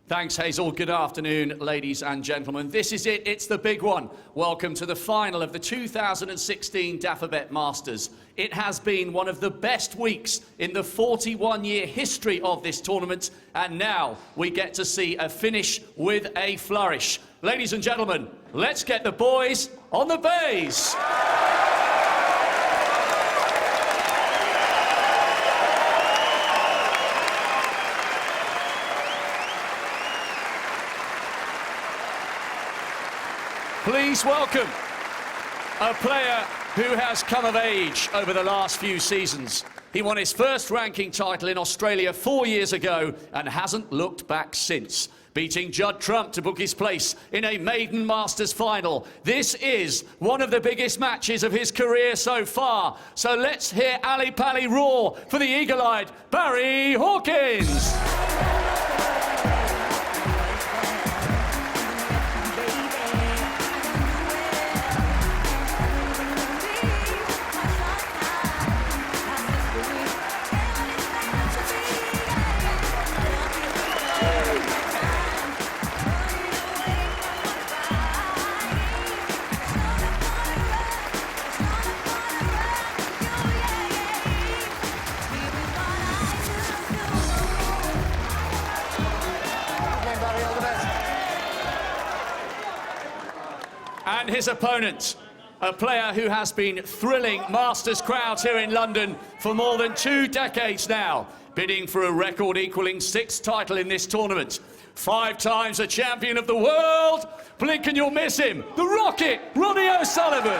Thanks, Hazel. Good afternoon, ladies and gentlemen. This is it. It's the big one. Welcome to the final of the 2016 Dafabet Masters. It has been one of the best weeks in the 41-year history of this tournament, and now we get to see a finish with a flourish. Ladies and gentlemen, let's get the boys on the bays. Please welcome a player who has come of age over the last few seasons. He won his first ranking title in Australia 4 years ago and hasn't looked back since, beating Judd Trump to book his place in a maiden Masters final. This is one of the biggest matches of his career so far. So let's hear Ali Pali roar for the eagle-eyed Barry Hawkins. And his opponent, a player who has been thrilling Masters crowds here in London for more than 2 decades now, bidding for a record-equaling 6th title in this tournament. 5 times a champion of the world. Blink and you'll miss him. The Rocket, Ronnie O'Sullivan.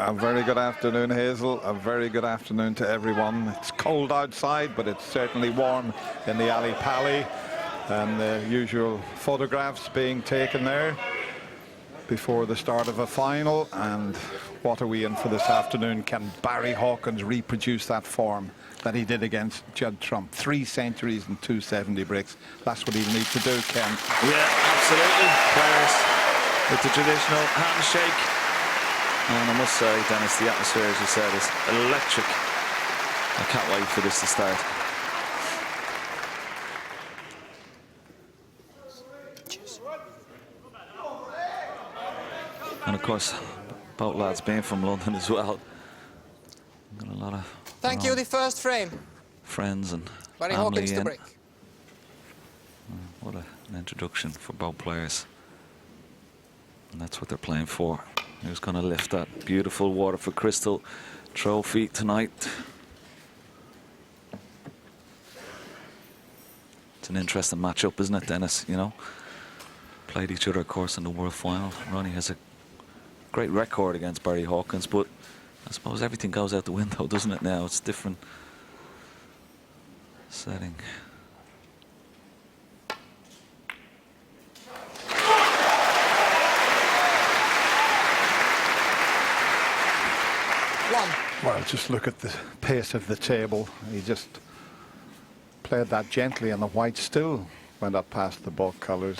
A very good afternoon, Hazel. A very good afternoon to everyone. It's cold outside, but it's certainly warm in the Ali Pali, and the usual photographs being taken there before the start of a final. And what are we in for this afternoon? Can Barry Hawkins reproduce that form that he did against Judd Trump? 3 centuries and 270 breaks. That's what he needs to do, Ken. Yeah, absolutely. Players with the traditional handshake. And I must say, Dennis, the atmosphere, as you said, is electric. I can't wait for this to start. And of course, both lads being from London as well. Got a lot of Thank you, the first frame. Friends and Barry family Hawkins to in. break. What an introduction for both players. And that's what they're playing for. Who's going to lift that beautiful Waterford Crystal trophy tonight? It's an interesting matchup, isn't it, Dennis? You know, played each other, of course, in the World Final. Ronnie has a great record against Barry Hawkins, but I suppose everything goes out the window, doesn't it, now? It's a different setting. Well, just look at the pace of the table. He just played that gently, and the white still went up past the bulk colours.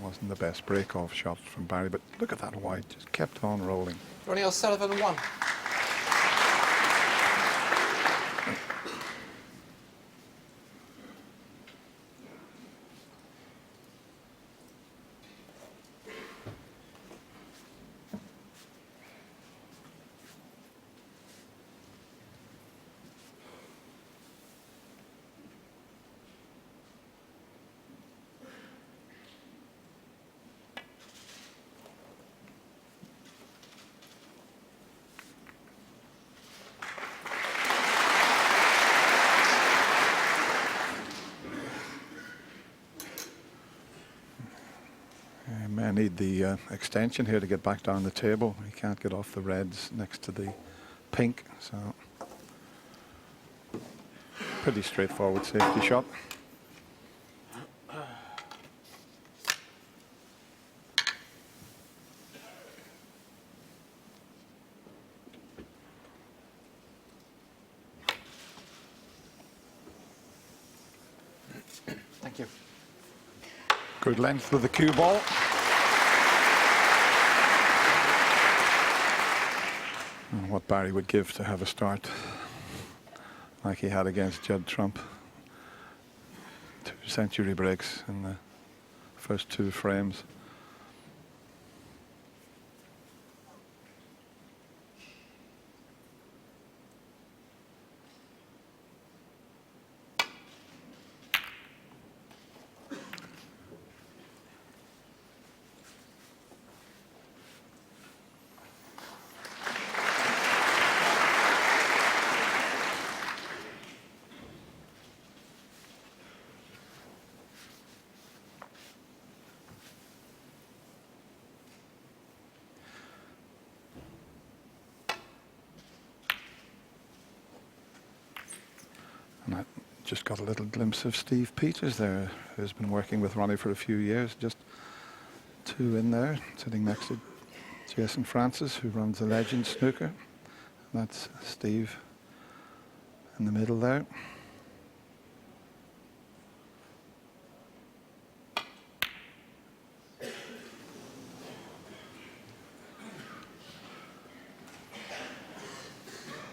Wasn't the best break-off shot from Barry, but look at that white, just kept on rolling. Ronnie O'Sullivan won. need the extension here to get back down the table. He can't get off the reds next to the pink, so pretty straightforward safety shot. Thank you. Good length with the cue ball. And what Barry would give to have a start like he had against Judd Trump. 2 century breaks in the first 2 frames. And I just got a little glimpse of Steve Peters there, who's been working with Ronnie for a few years. Just 2 in there, sitting next to Jason Francis, who runs the Legend Snooker. And that's Steve in the middle there.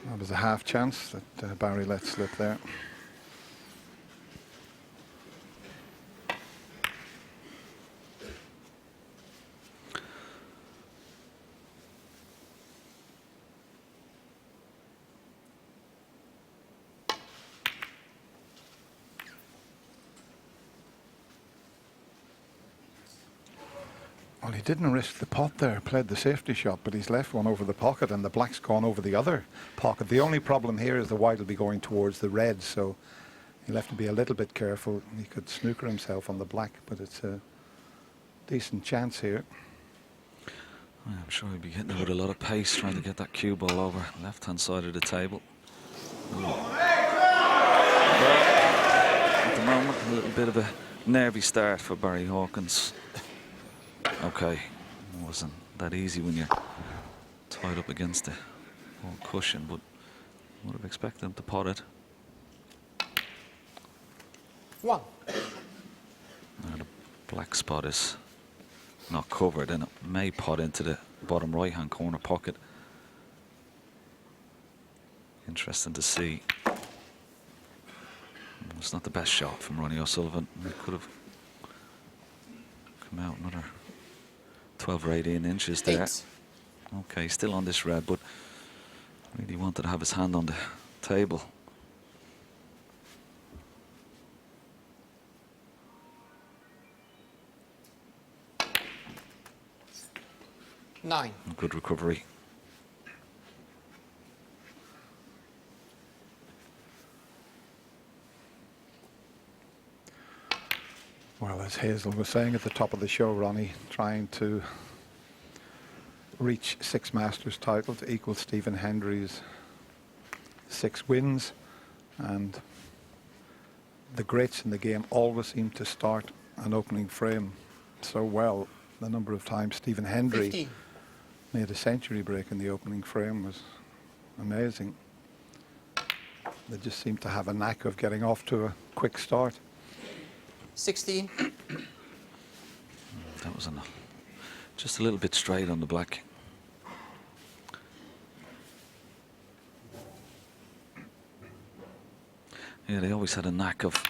That was a half chance that Barry let slip there. Well, he didn't risk the pot there, played the safety shot, but he's left one over the pocket and the black's gone over the other pocket. The only problem here is the white will be going towards the red, so he'll have to be a little bit careful. He could snooker himself on the black, but it's a decent chance here. I'm sure he'll be hitting it with a lot of pace, trying to get that cue ball over left-hand side of the table. Well, at the moment, a little bit of a nervy start for Barry Hawkins. Okay, it wasn't that easy when you're tied up against the whole cushion, but I would have expected him to pot it. 1. Now the black spot is not covered, and it may pot into the bottom right-hand corner pocket. Interesting to see. It's not the best shot from Ronnie O'Sullivan. It could have come out another 12 or 18 inches there. 8. Okay, still on this red, but really wanted to have his hand on the table. Nine. Good recovery. Well, as Hazel was saying at the top of the show, Ronnie, trying to reach 6 Masters title to equal Stephen Hendry's 6 wins. And the greats in the game always seem to start an opening frame so well. The number of times Stephen Hendry 15. made a century break in the opening frame was amazing. They just seem to have a knack of getting off to a quick start. 16. That was just a little bit straight on the black. Yeah, they always had a knack of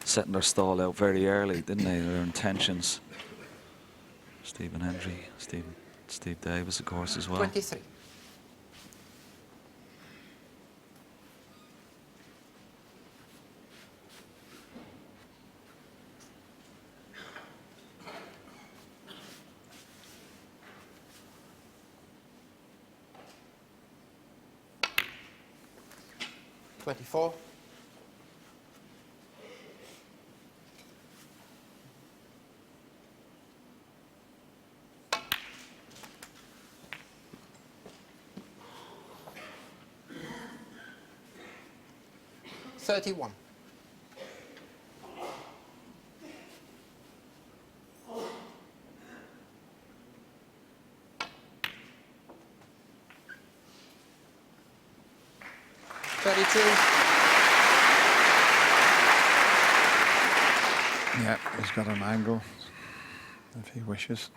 setting their stall out very early, didn't they? Their intentions. Stephen Hendry, Steve Davis, of course, as well. 23. Twenty-four. 31. Yeah, he's got an angle if he wishes.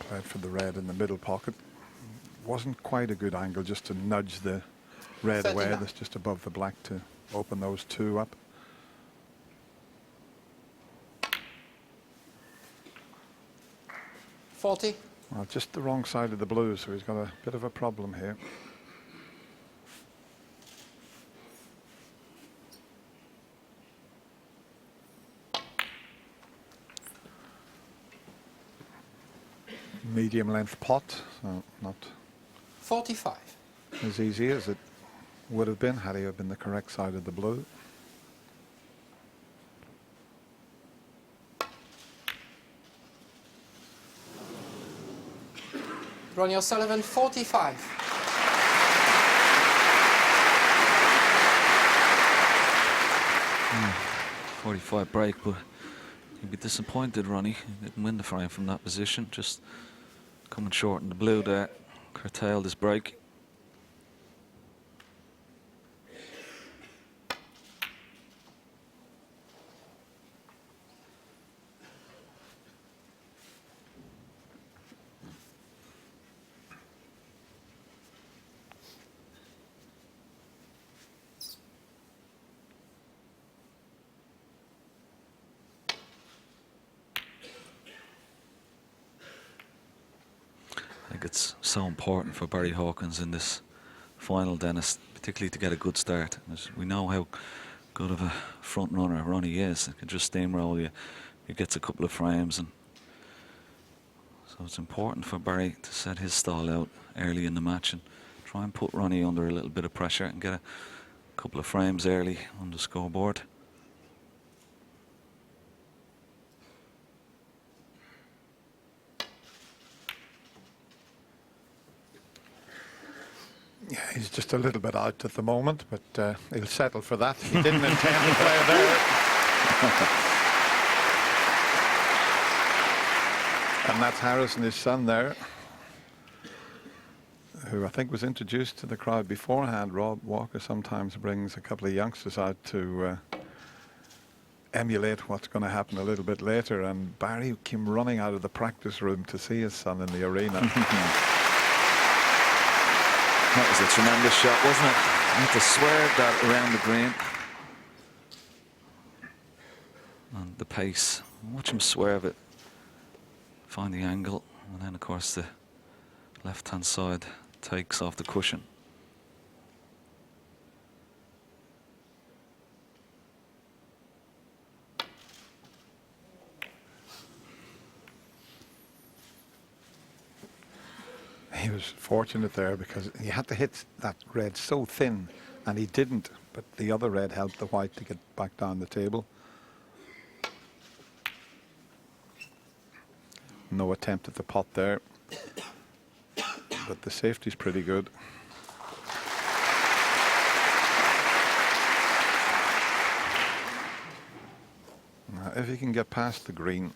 Played for the red in the middle pocket. Wasn't quite a good angle just to nudge the red away. 39. That's just above the black to open those two up. Forty. Well, just the wrong side of the blue, so he's got a bit of a problem here. Medium length pot, so not 45. as easy as it would have been had he been the correct side of the blue. Ronnie O'Sullivan, 45. 45 break, but you'd be disappointed, Ronnie. You didn't win the frame from that position. Just coming short in the blue there, curtailed his break. I think it's so important for Barry Hawkins in this final, Dennis, particularly to get a good start. As we know how good of a front runner Ronnie is. He can just steamroll you. He gets a couple of frames, and so it's important for Barry to set his stall out early in the match and try and put Ronnie under a little bit of pressure and get a couple of frames early on the scoreboard. Yeah, he's just a little bit out at the moment, but he'll settle for that. He didn't intend to play there. And that's Harrison, his son there, who I think was introduced to the crowd beforehand. Rob Walker sometimes brings a couple of youngsters out to emulate what's going to happen a little bit later, and Barry came running out of the practice room to see his son in the arena. That was a tremendous shot, wasn't it? You had to swerve that around the green. And the pace. Watch him swerve it. Find the angle. And then, of course, the left-hand side takes off the cushion. He was fortunate there because he had to hit that red so thin, and he didn't, but the other red helped the white to get back down the table. No attempt at the pot there, but the safety's pretty good. Now, if he can get past the green,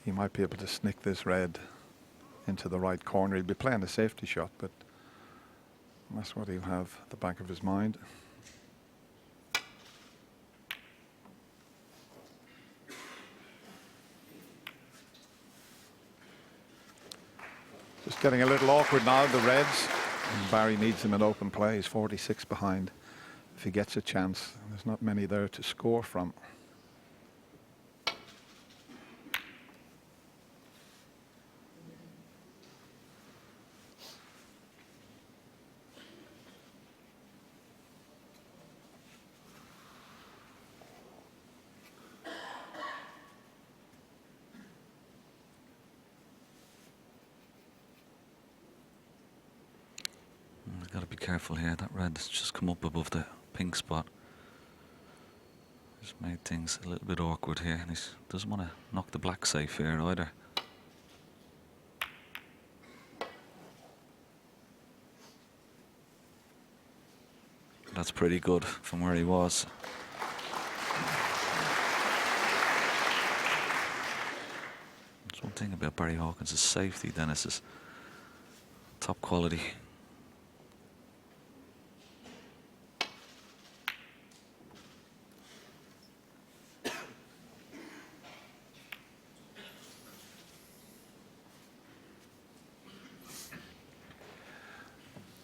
he might be able to snick this red into the right corner. He'll be playing a safety shot, but that's what he'll have at the back of his mind. Just getting a little awkward now, the Reds. And Barry needs him in open play. He's 46 behind. If he gets a chance, there's not many there to score from. Got to be careful here. That red has just come up above the pink spot. Just made things a little bit awkward here, and he doesn't want to knock the black safe here either. That's pretty good from where he was. There's one thing about Barry Hawkins' safety, Dennis, is top quality.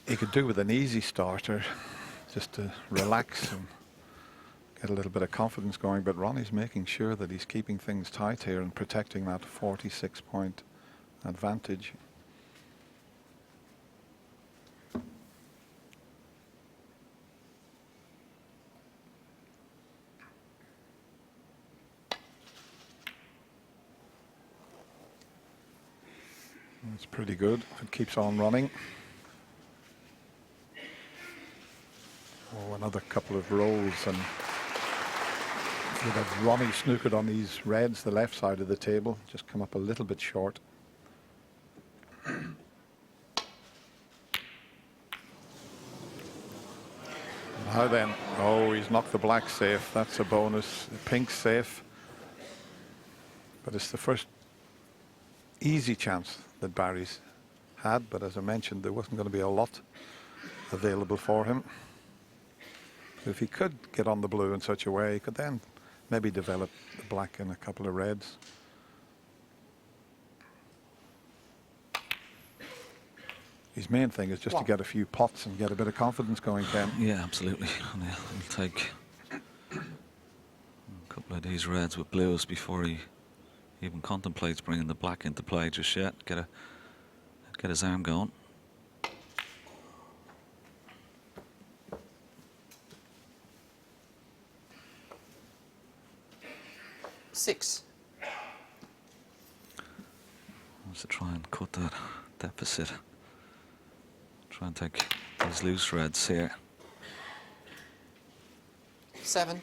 He could do with an easy starter just to relax and get a little bit of confidence going, but Ronnie's making sure that he's keeping things tight here and protecting that 46-point advantage. It's pretty good if it keeps on running. Oh, another couple of rolls, and you'd have Ronnie snookered on these reds, the left side of the table, just come up a little bit short. Now then, oh, he's knocked the black safe. That's a bonus. The pink's safe. But it's the first easy chance that Barry's had, but as I mentioned, there wasn't going to be a lot available for him. If he could get on the blue in such a way, he could then maybe develop the black and a couple of reds. His main thing is just to get a few pots and get a bit of confidence going, Ken. Yeah, absolutely. And he'll take a couple of these reds with blues before he even contemplates bringing the black into play just yet. Get his arm going. Six. Wants to try and cut that deficit. Try and take these loose reds here. 7.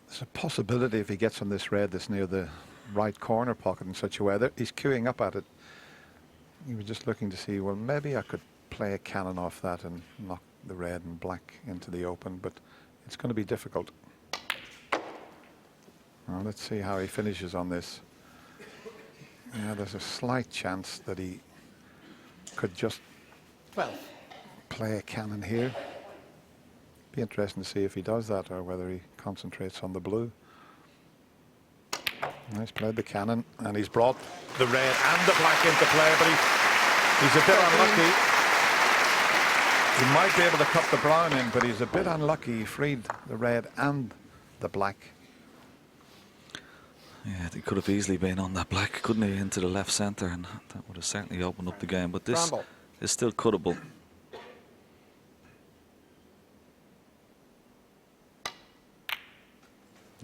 There's a possibility if he gets on this red that's near the right corner pocket in such a way that he's queuing up at it. He was just looking to see, well, maybe I could play a cannon off that and knock the red and black into the open, but it's going to be difficult. Well, let's see how he finishes on this. Yeah, there's a slight chance that he could just 12. play a cannon here. Be interesting to see if he does that or whether he concentrates on the blue. He's played the cannon and he's brought the red and the black into play, but he's a bit unlucky. He might be able to cut the brown in, but he's a bit unlucky. He freed the red and the black. Yeah, he could have easily been on that black, couldn't he, into the left centre, and that would have certainly opened up the game. But this is still cuttable.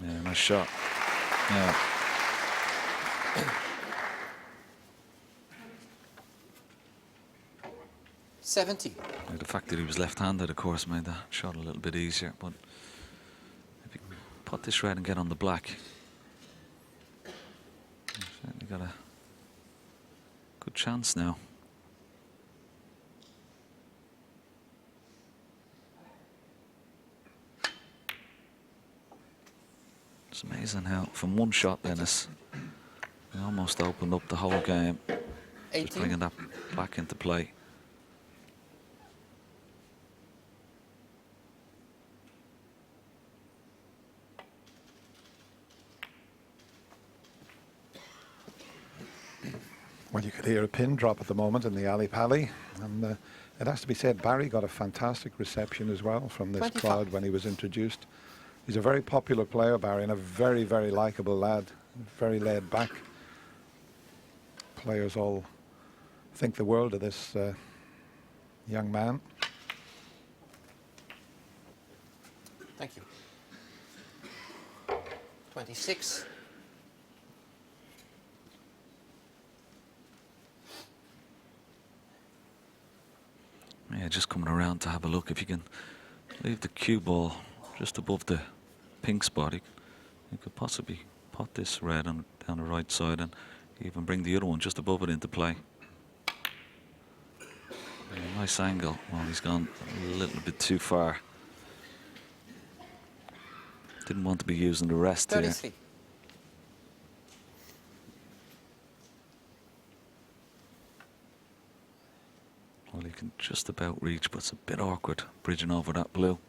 Yeah, nice shot. Yeah. 70. The fact that he was left-handed, of course, made that shot a little bit easier. But if you put this red and get on the black, you've certainly got a good chance now. It's amazing how, from one shot, Dennis, he almost opened up the whole game. 18. Just bringing that black into play. Well, you could hear a pin drop at the moment in the alley pally, and it has to be said, Barry got a fantastic reception as well from this 25. crowd when he was introduced. He's a very popular player, Barry, and a very, very likeable lad, very laid back. Players all think the world of this young man. Thank you. 26. Yeah, just coming around to have a look. If you can leave the cue ball just above the pink spot, you could possibly pot this red down the right side and even bring the other one just above it into play. Yeah, nice angle. Well, he's gone a little bit too far. Didn't want to be using the rest here. 33. Well, he can just about reach, but it's a bit awkward bridging over that blue.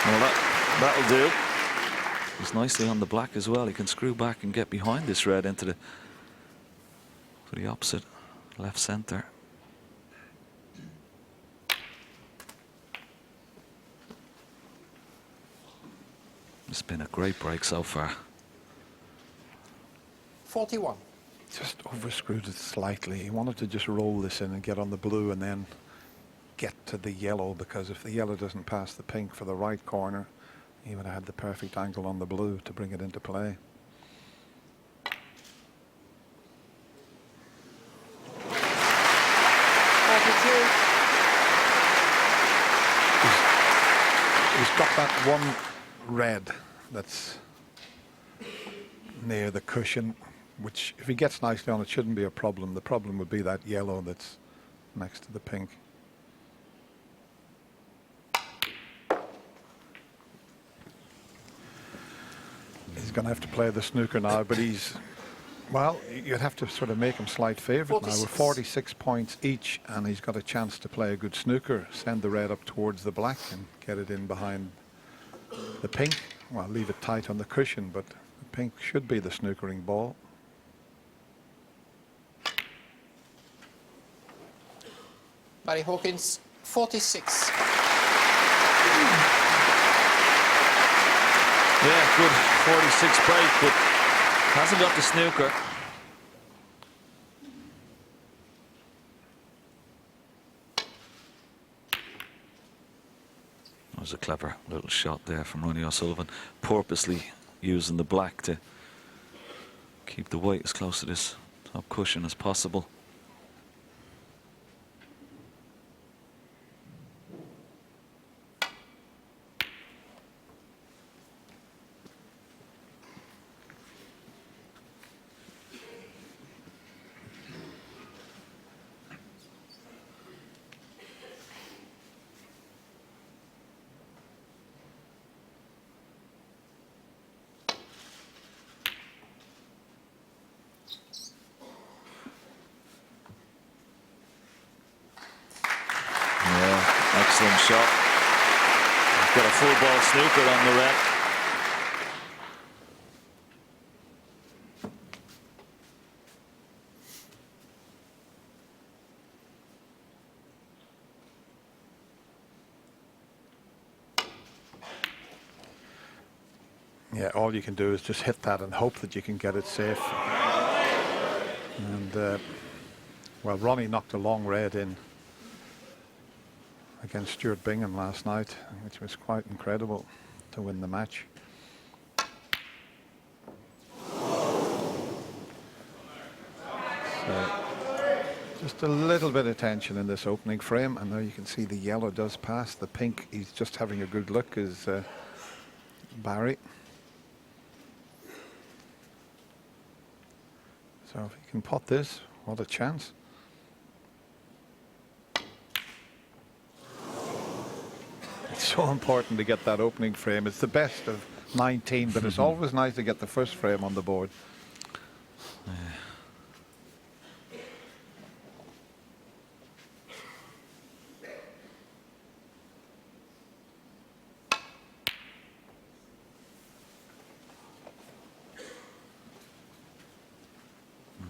Well, that'll do. He's nicely on the black as well. He can screw back and get behind this red into the opposite left center. It's been a great break so far. 41. Just overscrewed it slightly. He wanted to just roll this in and get on the blue and then get to the yellow, because if the yellow doesn't pass the pink for the right corner, he would have had the perfect angle on the blue to bring it into play. He's got that one red that's near the cushion, which if he gets nicely on it shouldn't be a problem. The problem would be that yellow that's next to the pink. He's going to have to play the snooker now, but he's, well, you'd have to sort of make him slight favourite now. With 46 points each, and he's got a chance to play a good snooker, send the red up towards the black and get it in behind the pink. Well, leave it tight on the cushion, but the pink should be the snookering ball. Barry Hawkins, 46. Yeah, good 46 break, but hasn't got the snooker. That was a clever little shot there from Ronnie O'Sullivan, purposely using the black to keep the white as close to this top cushion as possible. Excellent shot. He's got a full ball snooker on the red. Yeah, all you can do is just hit that and hope that you can get it safe. And well, Ronnie knocked a long red in against Stuart Bingham last night, which was quite incredible to win the match. So just a little bit of tension in this opening frame, and now you can see the yellow does pass. The pink, he's just having a good look, is Barry. So if he can pot this, what a chance. It's so important to get that opening frame. It's the best of 19, but it's always nice to get the first frame on the board.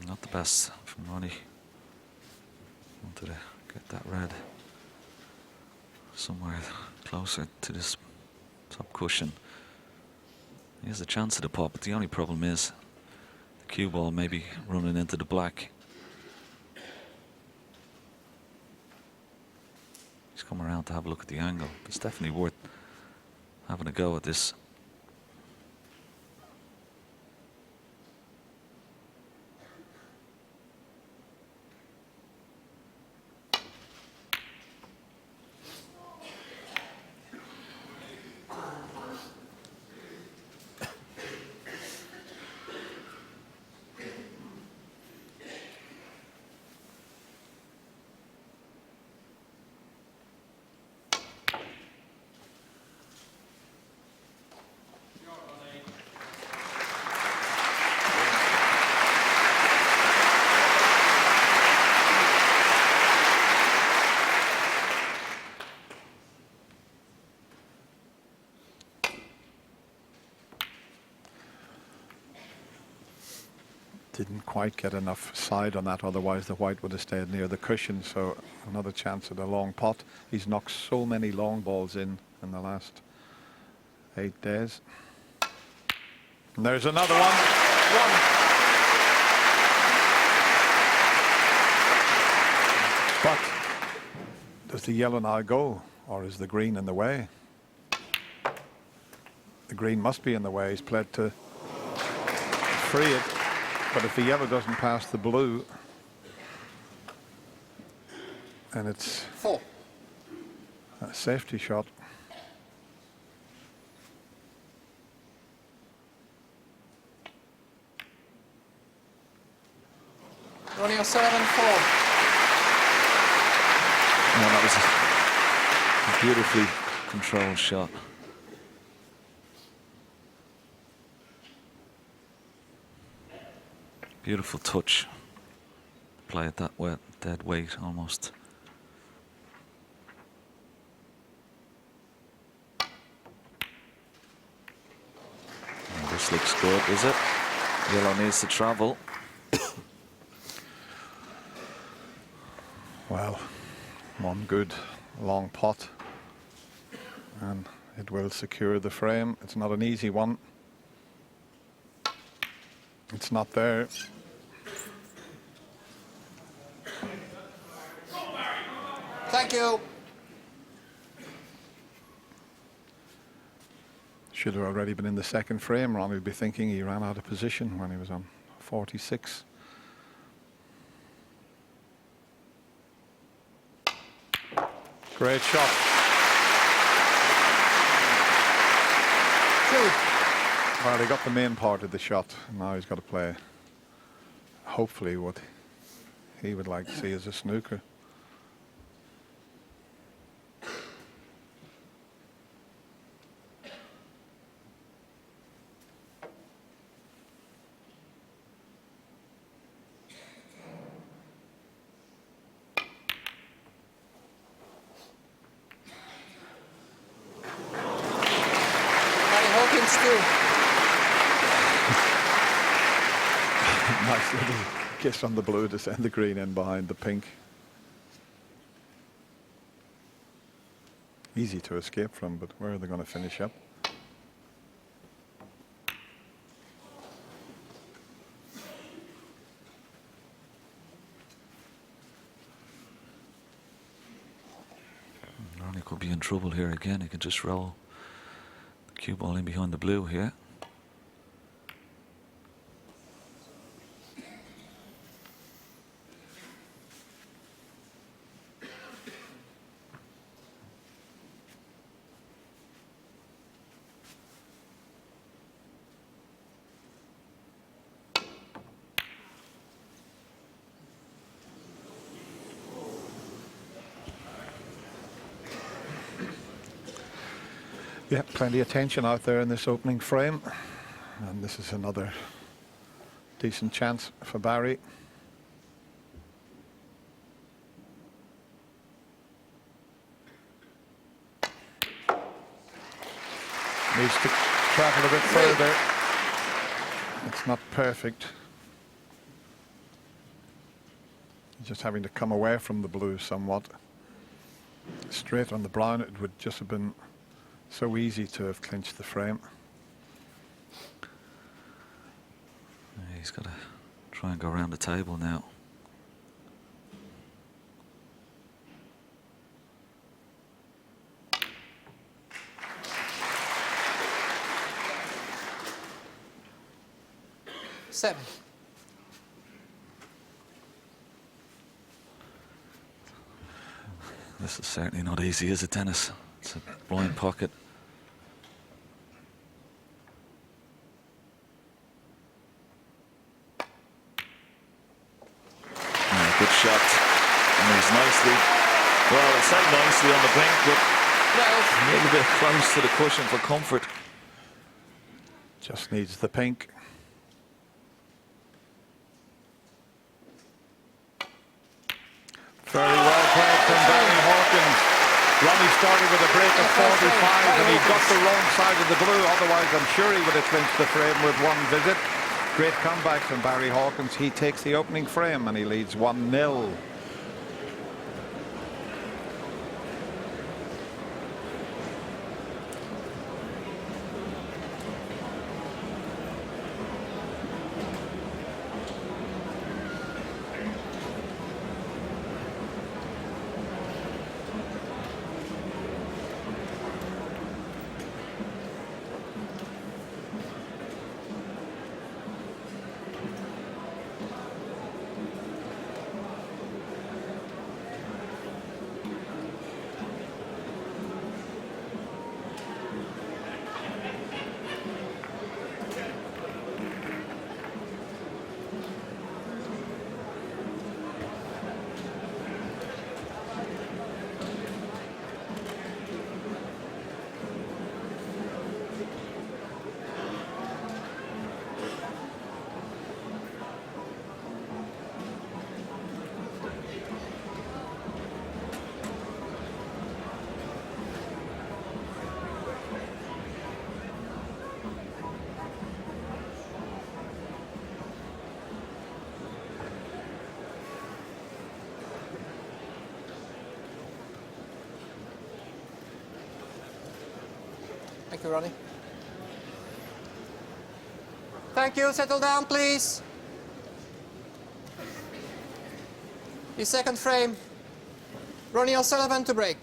Not the best from Ronnie. Wanted to get that red somewhere closer to this top cushion. He has a chance at the pot, but the only problem is the cue ball maybe running into the black. He's come around to have a look at the angle. It's definitely worth having a go at this. didn't quite get enough side on that, otherwise the white would have stayed near the cushion. So another chance at a long pot. He's knocked so many long balls in the last 8 days. And there's another one. But does the yellow now go, or is the green in the way? The green must be in the way. He's played to free it. But if the yellow doesn't pass the blue, and it's 4. a safety shot. Ronnie O'Sullivan, 4. No, that was a beautifully controlled shot. Beautiful touch. Play it that way, dead weight almost. And this looks good, is it? Yellow needs to travel. Well, one good long pot, and it will secure the frame. It's not an easy one. It's not there. Thank you. Should have already been in the second frame. Ron would be thinking he ran out of position when he was on 46. Great shot. 2. Well, he got the main part of the shot. Now he's got to play, hopefully, what he would like to see as a snooker. Hawkins, 2. Nice little kiss on the blue to send the green in behind the pink. Easy to escape from, but where are they going to finish up? Ronnie could be in trouble here again. He can just roll the cue ball in behind the blue here. Yeah, plenty of tension out there in this opening frame. And this is another decent chance for Barry. Needs to travel a bit further. It's not perfect. Just having to come away from the blue somewhat. Straight on the brown, it would just have been so easy to have clinched the frame. Yeah, he's got to try and go around the table now. Seven. This is certainly not easy, is it, Dennis? It's a blind pocket. Good shot. And he's nicely, well, it's not nicely on the brink, but a little bit close to the cushion for comfort. Just needs the pink. Very well played from Barry Hawkins. Ronnie started with a break of 45 and he got the wrong side of the blue. Otherwise, I'm sure he would have clinched the frame with one visit. Great comeback from Barry Hawkins. He takes the opening frame and he leads 1-0. Thank you, Ronnie. Thank you. Settle down, please. The second frame. Ronnie O'Sullivan to break.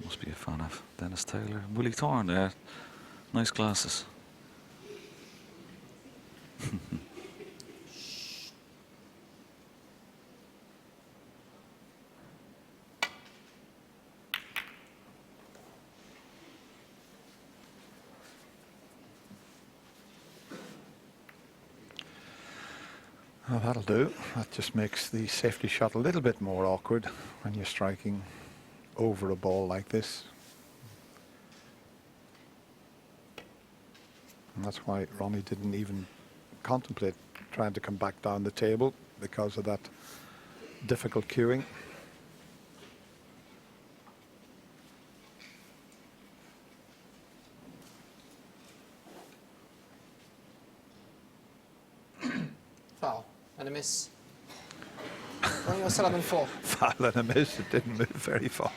Must be a fan of Dennis Taylor. Willie Thorne there. Nice glasses. Oh, that'll do. That just makes the safety shot a little bit more awkward when you're striking over a ball like this. And that's why Ronnie didn't even contemplate trying to come back down the table, because of that difficult cueing. Foul and a miss. Ronnie O'Sullivan 4. Foul and a miss. It didn't move very far.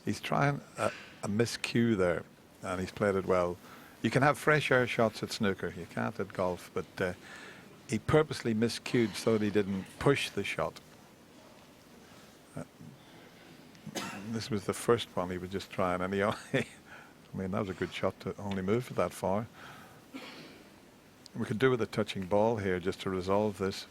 He's trying a miscue there, and he's played it well. You can have fresh air shots at snooker. You can't at golf, but he purposely miscued so that he didn't push the shot. This was the first one he was just trying, and he only, I mean, that was a good shot to only move it that far. We could do with a touching ball here just to resolve this.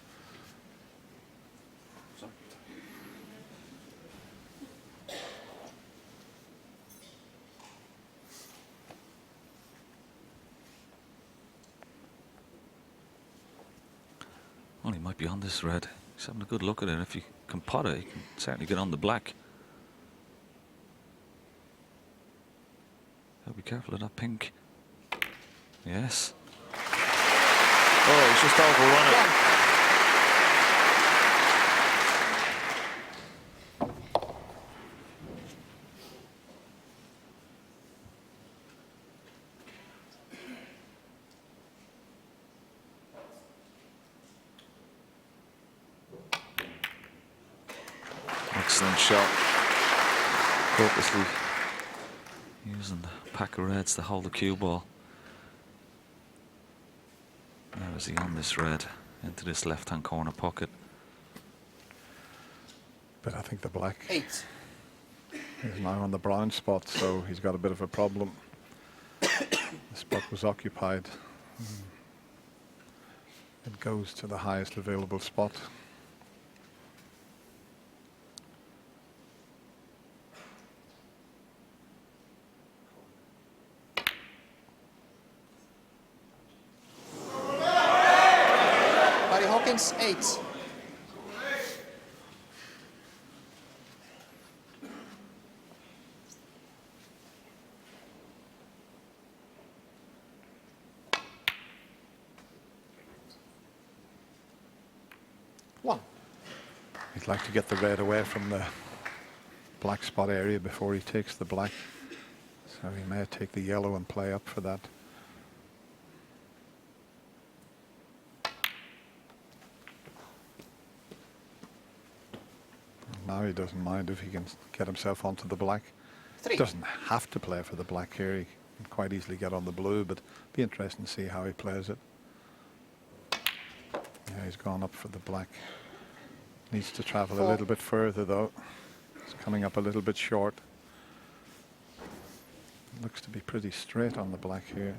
Well, he might be on this red. He's having a good look at it. If you can pot it, you can certainly get on the black. Gotta be careful of that pink. Yes. Oh, he's just overrun it. One. Excellent shot. Purposely using the pack of reds to hold the cue ball. Now is he on this red into this left-hand corner pocket? But I think the black 8. is now on the brown spot, so he's got a bit of a problem. The spot was occupied. It goes to the highest available spot. Barry Hawkins, 8. One. He'd like to get the red away from the black spot area before he takes the black. So he may take the yellow and play up for that. Now he doesn't mind if he can get himself onto the black. 3. Doesn't have to play for the black here. He can quite easily get on the blue, but it'd be interesting to see how he plays it. Yeah, he's gone up for the black. Needs to travel a 4. little bit further though. It's coming up a little bit short. Looks to be pretty straight on the black here.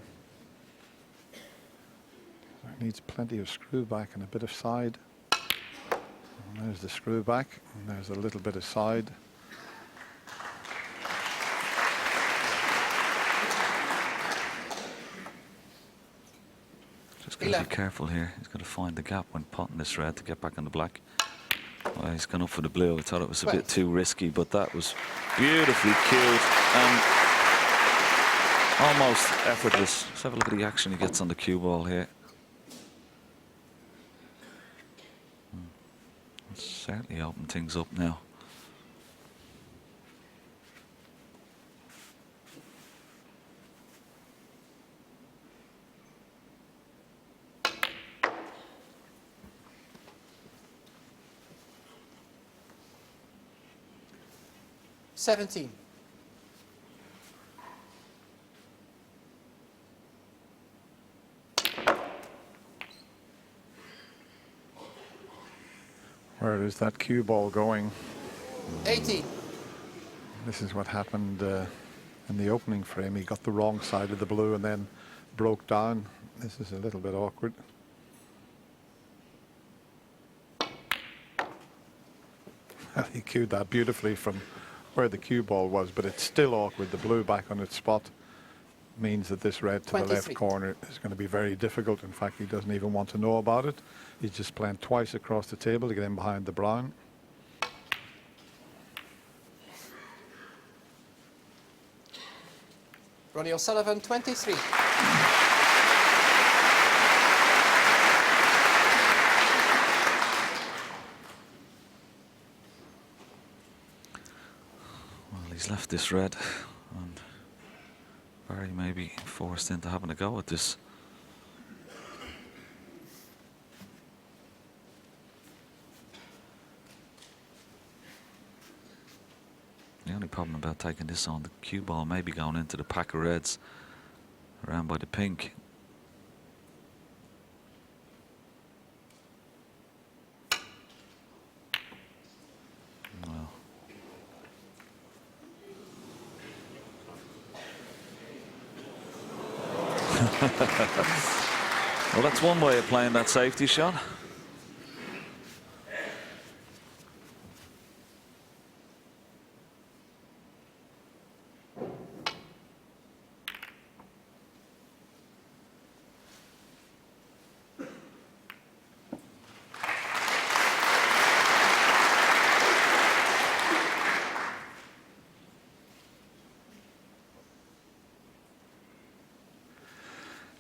Needs plenty of screw back and a bit of side. And there's the screw back, and there's a little bit of side. Just got to be careful here. He's got to find the gap when potting this red to get back on the black. Well, he's gone up for the blue. I thought it was a bit too risky, but that was beautifully cued and almost effortless. Let's have a look at the action he gets on the cue ball here. It's certainly opened things up now. $17. Where is that cue ball going? 18. This is what happened in the opening frame. He got the wrong side of the blue and then broke down. This is a little bit awkward. He cued that beautifully from where the cue ball was, but it's still awkward. The blue back on its spot means that this red to 23. the left corner is going to be very difficult. In fact, he doesn't even want to know about it. He's just playing twice across the table to get in behind the brown. Ronnie O'Sullivan, 23. Well, he's left this red, and Barry may be forced into having a go at this. The only problem about taking this on, the cue ball may be going into the pack of reds around by the pink. Well, well, that's one way of playing that safety shot.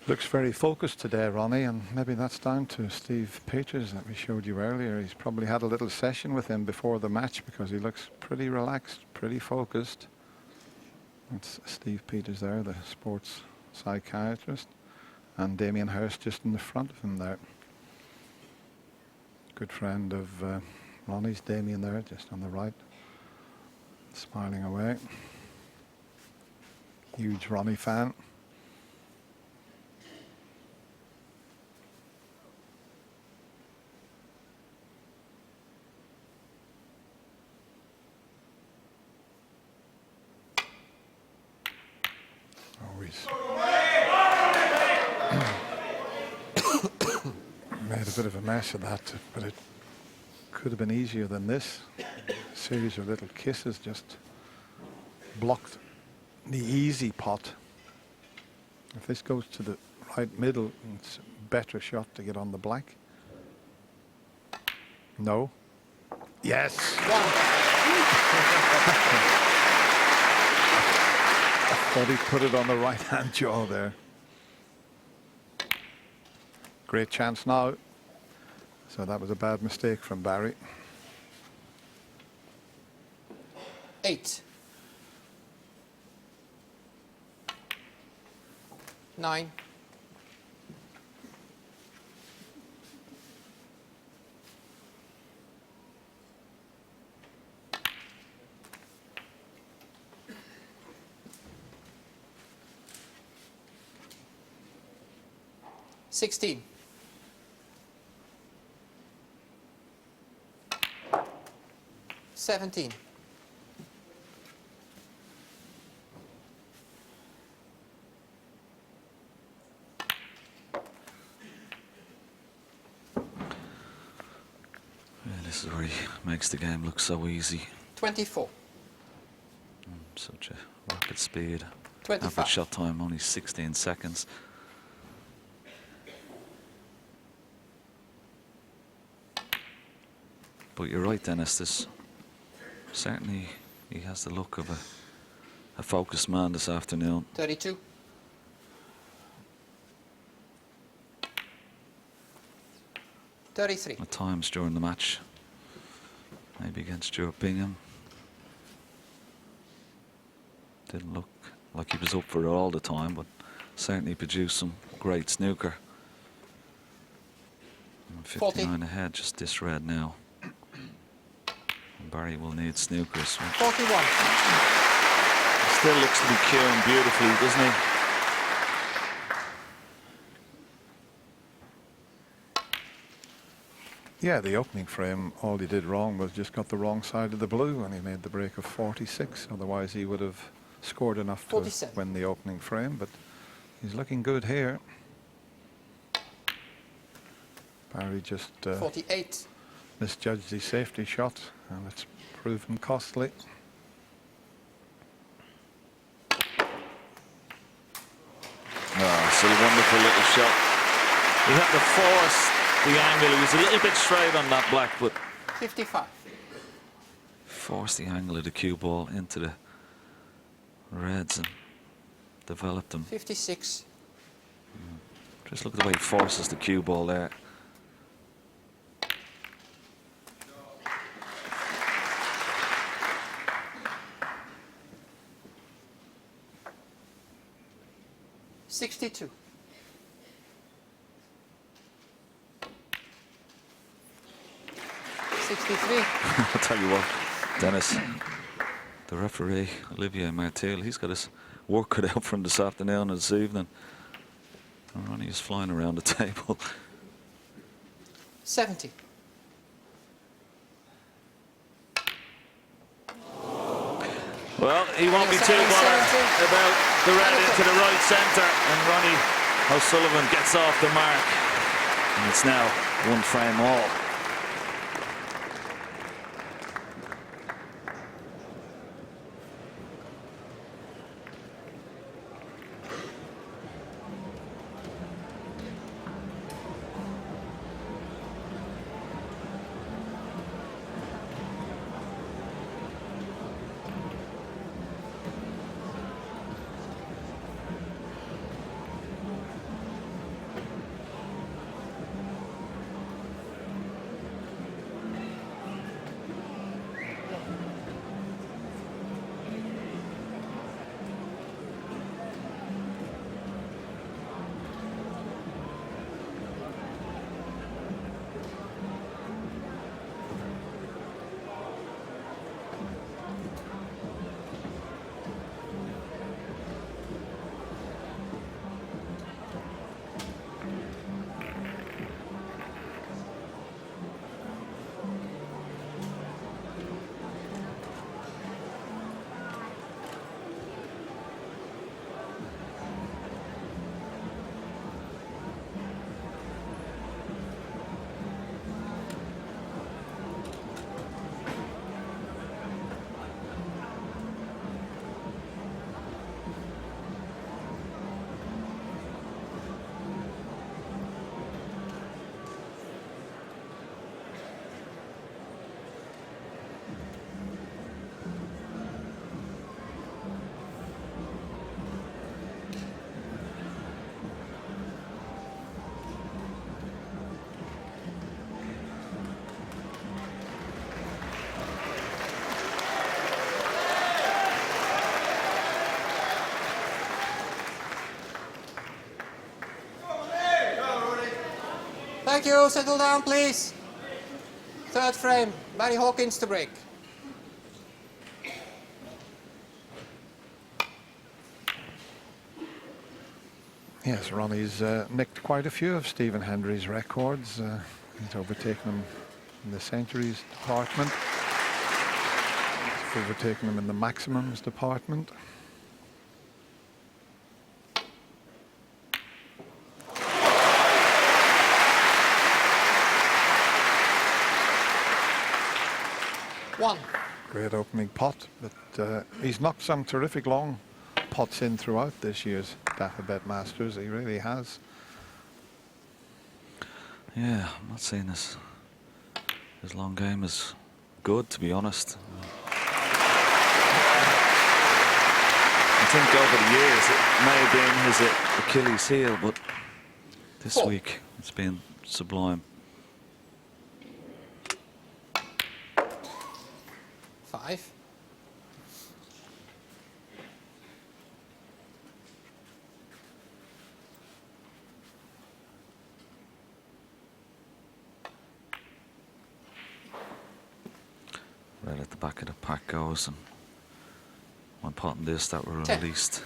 Looks very focused today, Ronnie, and maybe that's down to Steve Peters that we showed you earlier. He's probably had a little session with him before the match because he looks pretty relaxed, pretty focused. That's Steve Peters there, the sports psychiatrist, and Damien Hirst just in the front of him there. Good friend of Ronnie's, Damien there, just on the right, smiling away. Huge Ronnie fan. Always made a bit of a mess of that, but it could have been easier than this. A series of little kisses just blocked the easy pot. If this goes to the right middle, it's a better shot to get on the black. No. Yes. Thought he put it on the right hand jaw there. Great chance now. So that was a bad mistake from Barry. 8. 9. 16. 17. 'This is where he makes the game look so easy. 24. Such a rocket speed. 25. Average shot time only 16 seconds. But you're right, Dennis. This certainly, he has the look of a focused man this afternoon. 32. 33. At times during the match, maybe against Stuart Bingham, didn't look like he was up for it all the time, but certainly produced some great snooker. And 59 40. ahead, just this red now. And Barry will need snookers. 41. Still looks to be cueing beautifully, doesn't he? Yeah, the opening frame, all he did wrong was just got the wrong side of the blue, and he made the break of 46. Otherwise, he would have scored enough to 47. win the opening frame, but he's looking good here. Barry just 48. misjudged his safety shot, and it's proven costly. Oh, it's a wonderful little shot. He had to force the angle. He was a little bit straight on that black, but 55. forced the angle of the cue ball into the reds and developed them. 56. Just look at the way he forces the cue ball there. $62. 63. I'll tell you what, Dennis, the referee, Olivier Martel, he's got his work cut out for him this afternoon and this evening. And Ronnie is flying around the table. 70. Well, he won't be too bothered about the red into the right centre, and Ronnie O'Sullivan gets off the mark. And it's now one frame all. Thank you. Settle down, please. Third frame. Barry Hawkins to break. Yes, Ronnie's nicked quite a few of Stephen Hendry's records. He's overtaken him in the centuries department. He's overtaken him in the maximums department. One. Great opening pot, but he's knocked some terrific long pots in throughout this year's Alphabet Masters. He really has. Yeah, I'm not saying his long game is good, to be honest. I think over the years it may have been his Achilles heel, but this week it's been sublime. 5. Right at the back of the pack goes, and one pot in this that were 10. released,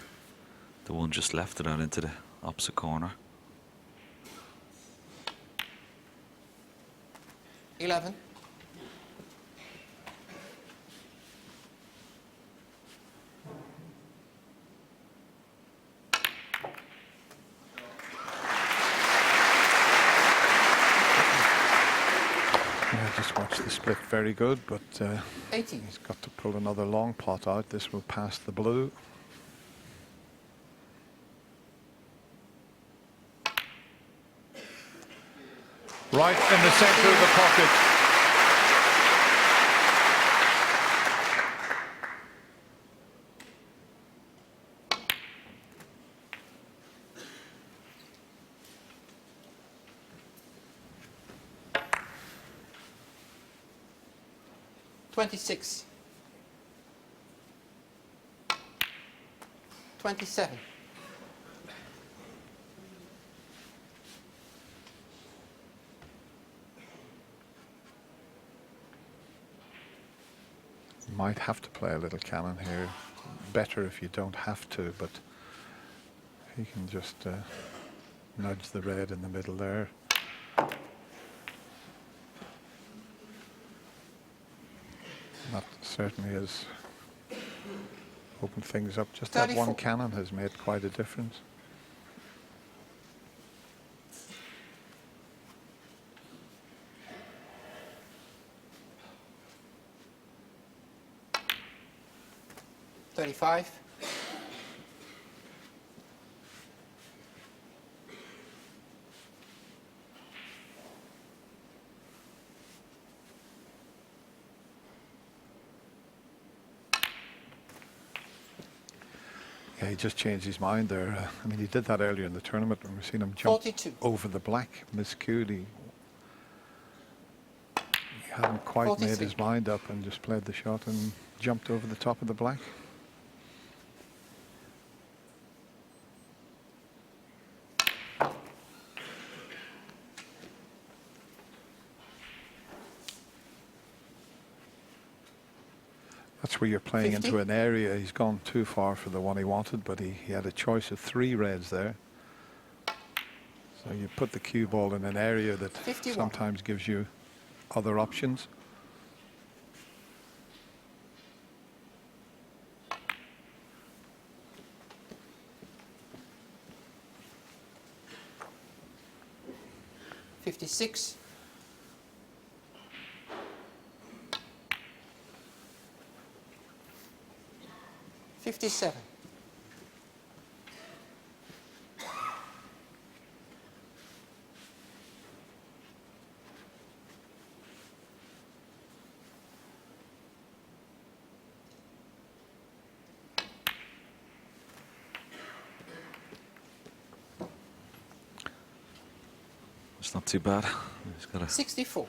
the one just left it out into the opposite corner. 11. Yeah, just watched the split very good, but 18. he's got to pull another long pot out. This will pass the blue. Right in the center of the pocket. $26. 27. You might have to play a little cannon here. Better if you don't have to, but he can just nudge the red in the middle there. That certainly has opened things up. Just that 34. one cannon has made quite a difference. $35. Yeah, he just changed his mind there. I mean, he did that earlier in the tournament when we've seen him jump 42. over the black, miscued. He hadn't quite 43. made his mind up and just played the shot and jumped over the top of the black. That's where you're playing 50. into an area. He's gone too far for the one he wanted, but he had a choice of 3 reds there. So you put the cue ball in an area that 51. sometimes gives you other options. $56. 57. It's not too bad. He's got a 64.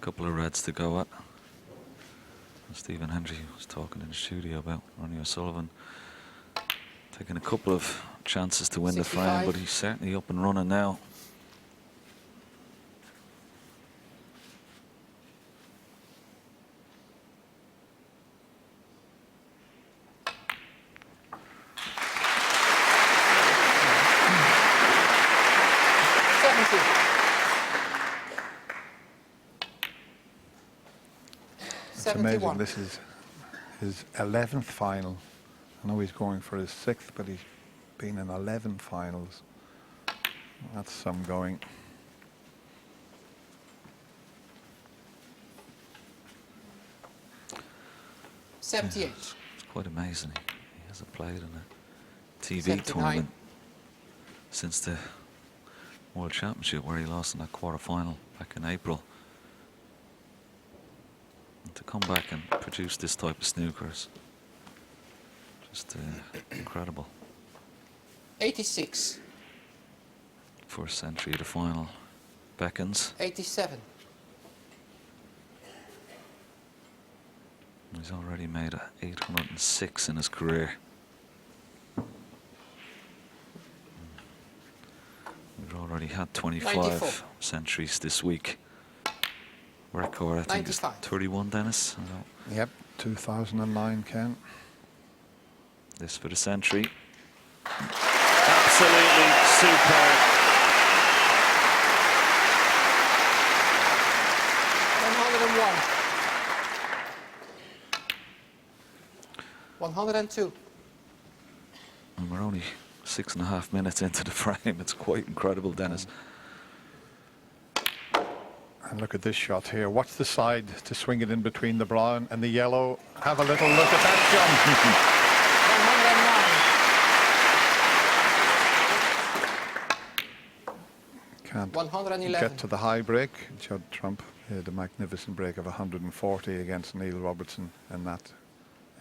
couple of reds to go at. Stephen Hendry was talking in the studio about Ronnie O'Sullivan taking a couple of chances to win 65. the frame, but he's certainly up and running now. It's amazing. 71. This is his 11th final. I know he's going for his 6th, but he's been in 11 finals. That's some going. It's quite amazing. He hasn't played in a TV 79. tournament since the World Championship, where he lost in that quarter-final back in April. And to come back and produce this type of snookers, just incredible. 86. First century of the final beckons. 87. He's already made 806 in his career. We've already had 25 94. centuries this week. Record, I think, 95. is 31, Dennis. Yep, 2009, Ken. This for the century. Absolutely superb. 101. 102. And we're only 6.5 minutes into the frame. It's quite incredible, Dennis. And look at this shot here. Watch the side to swing it in between the brown and the yellow. Have a little look at that jump. 109. Can't 111. get to the high break. Judd Trump had a magnificent break of 140 against Neil Robertson in that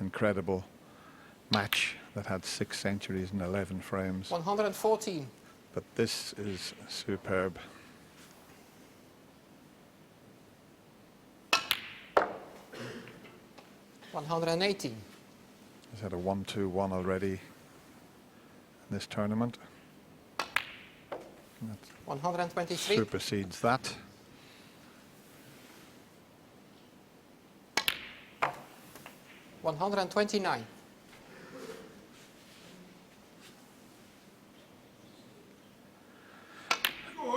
incredible match that had 6 centuries and 11 frames. 114. But this is superb. $118. He's had a 1-2-1 already in this tournament. That 123. supersedes that. $129.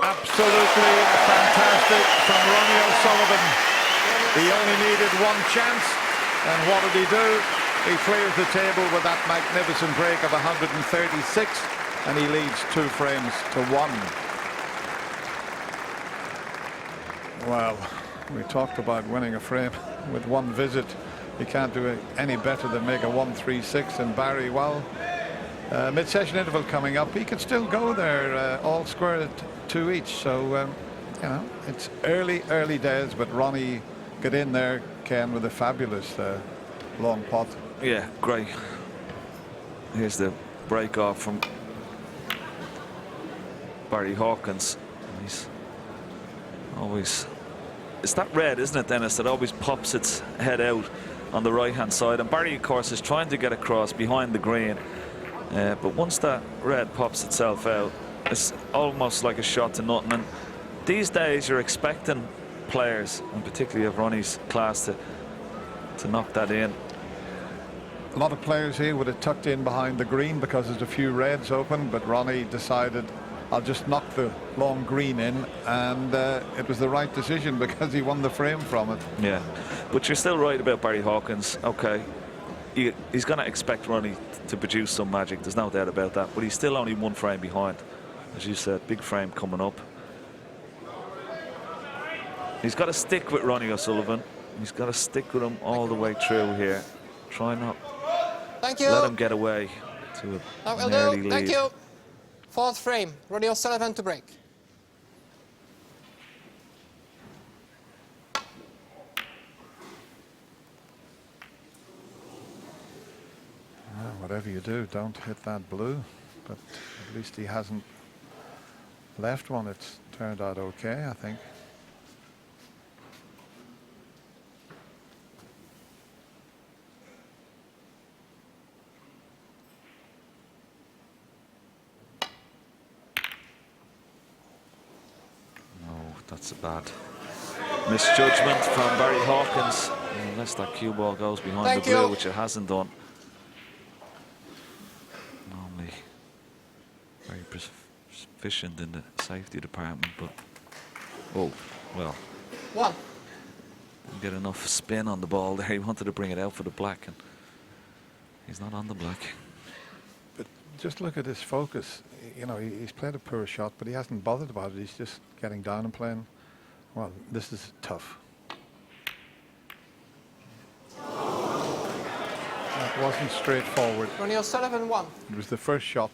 Absolutely fantastic from Ronnie O'Sullivan. He only needed one chance, and what did he do? He clears the table with that magnificent break of 136, and he leads 2 frames to 1. Well, we talked about winning a frame with one visit. You can't do it any better than make a 136, and Barry, well, mid-session interval coming up. He could still go there, all square at 2 each. So, you know, it's early days, but Ronnie got in there, Ken, with a fabulous long pot. Yeah, great. Here's the break off from Barry Hawkins. He's always... It's that red, isn't it, Dennis, that always pops its head out on the right-hand side. And Barry, of course, is trying to get across behind the green. But once that red pops itself out, it's almost like a shot to nothing. And these days, you're expecting players, and particularly of Ronnie's class, to knock that in. A lot of players here would have tucked in behind the green because there's a few reds open, but Ronnie decided, I'll just knock the long green in, and it was the right decision because he won the frame from it. Yeah, but you're still right about Barry Hawkins. Okay, he's going to expect Ronnie to produce some magic, there's no doubt about that, but he's still only 1 frame behind. As you said, big frame coming up. He's got to stick with Ronnie O'Sullivan. He's got to stick with him all the way through here. Try not Thank you. let him get away to That will an early do. lead. Thank you. 4th frame. Ronnie O'Sullivan to break. Whatever you do, don't hit that blue. But at least he hasn't left one. It's turned out okay, I think. That's a bad misjudgment from Barry Hawkins. Unless that cue ball goes behind Thank the blue, you. which it hasn't done. Normally very proficient in the safety department, but oh well. 1. Didn't get enough spin on the ball there. He wanted to bring it out for the black, and he's not on the black. But just look at his focus. You know, he's played a poor shot, but he hasn't bothered about it. He's just getting down and playing. Well, this is tough. That wasn't straightforward. Ronnie O'Sullivan 1. It was the first shot.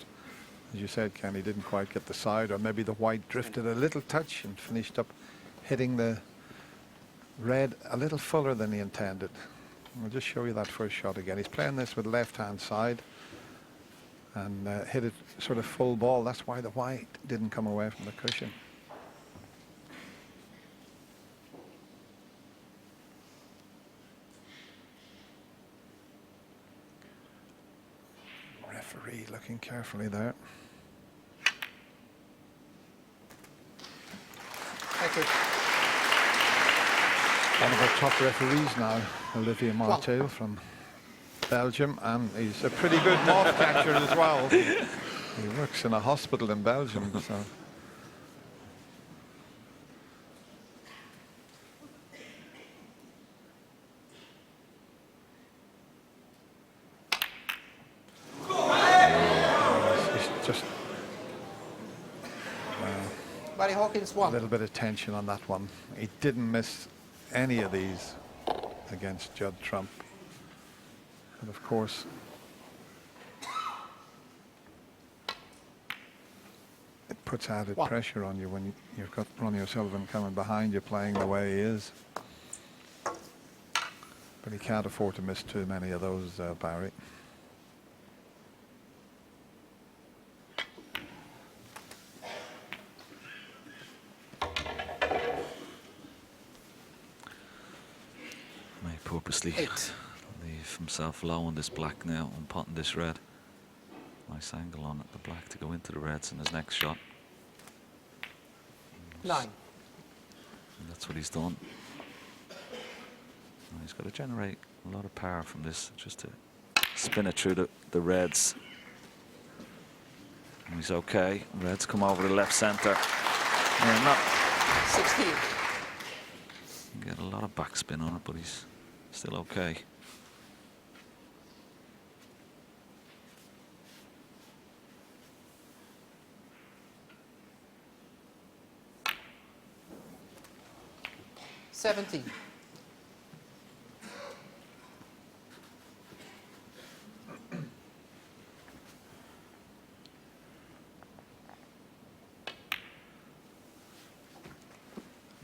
As you said, Ken, he didn't quite get the side, or maybe the white drifted a little touch and finished up hitting the red a little fuller than he intended. I'll just show you that first shot again. He's playing this with left-hand side and hit it sort of full ball. That's why the white didn't come away from the cushion. Referee looking carefully there. Thank you. One of our top referees now, Olivier Martel from Belgium, and he's a pretty good moth catcher as well. He works in a hospital in Belgium, so. It's just Barry Hawkins a 1. little bit of tension on that one. He didn't miss any of these against Judd Trump. And of course, it puts added pressure on you when you've got Ronnie O'Sullivan coming behind you playing the way he is. But he can't afford to miss too many of those, Barry. May purposely leave himself low on this black now and potting this red. Nice angle on it, the black to go into the reds in his next shot. 9. And that's what he's done. And he's got to generate a lot of power from this just to spin it through the reds. And he's okay. Reds come over the left centre. Yeah, not 16. get a lot of backspin on it, but he's still okay. Seventeen.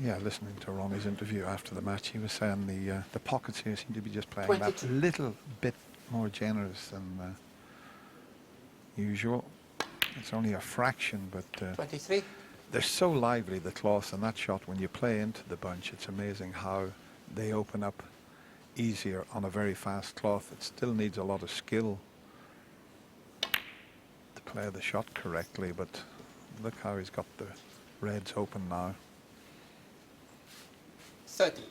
Yeah, listening to Ronnie's interview after the match, he was saying the pockets here seem to be just playing 22. that little bit more generous than usual. It's only a fraction, but 23. they're so lively, the cloths, and that shot, when you play into the bunch, it's amazing how they open up easier on a very fast cloth. It still needs a lot of skill to play the shot correctly, but look how he's got the reds open now. 30.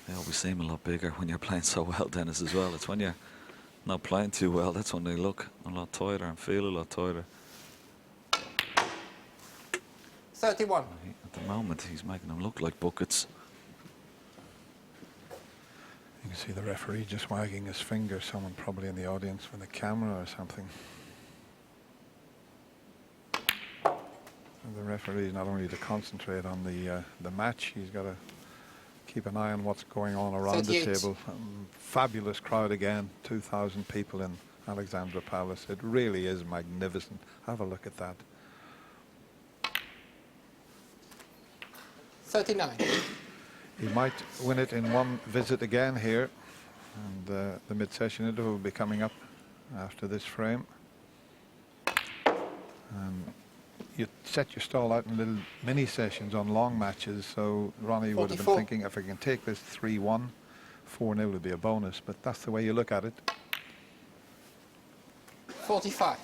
They always seem a lot bigger when you're playing so well, Dennis, as well. It's when you're not playing too well, that's when they look a lot tighter and feel a lot tighter. 31. At the moment, he's making them look like buckets. You can see the referee just wagging his finger, someone probably in the audience with a camera or something. And the referee not only to concentrate on the match, he's got to keep an eye on what's going on around 38. the table. Fabulous crowd again, 2,000 people in Alexandra Palace. It really is magnificent. Have a look at that. 39. He might win it in one visit again here, and the mid-session interval will be coming up after this frame. You set your stall out in little mini sessions on long matches, so Ronnie would have been 44. thinking, if I can take this 3-1, 4-0 would be a bonus, but that's the way you look at it. 45.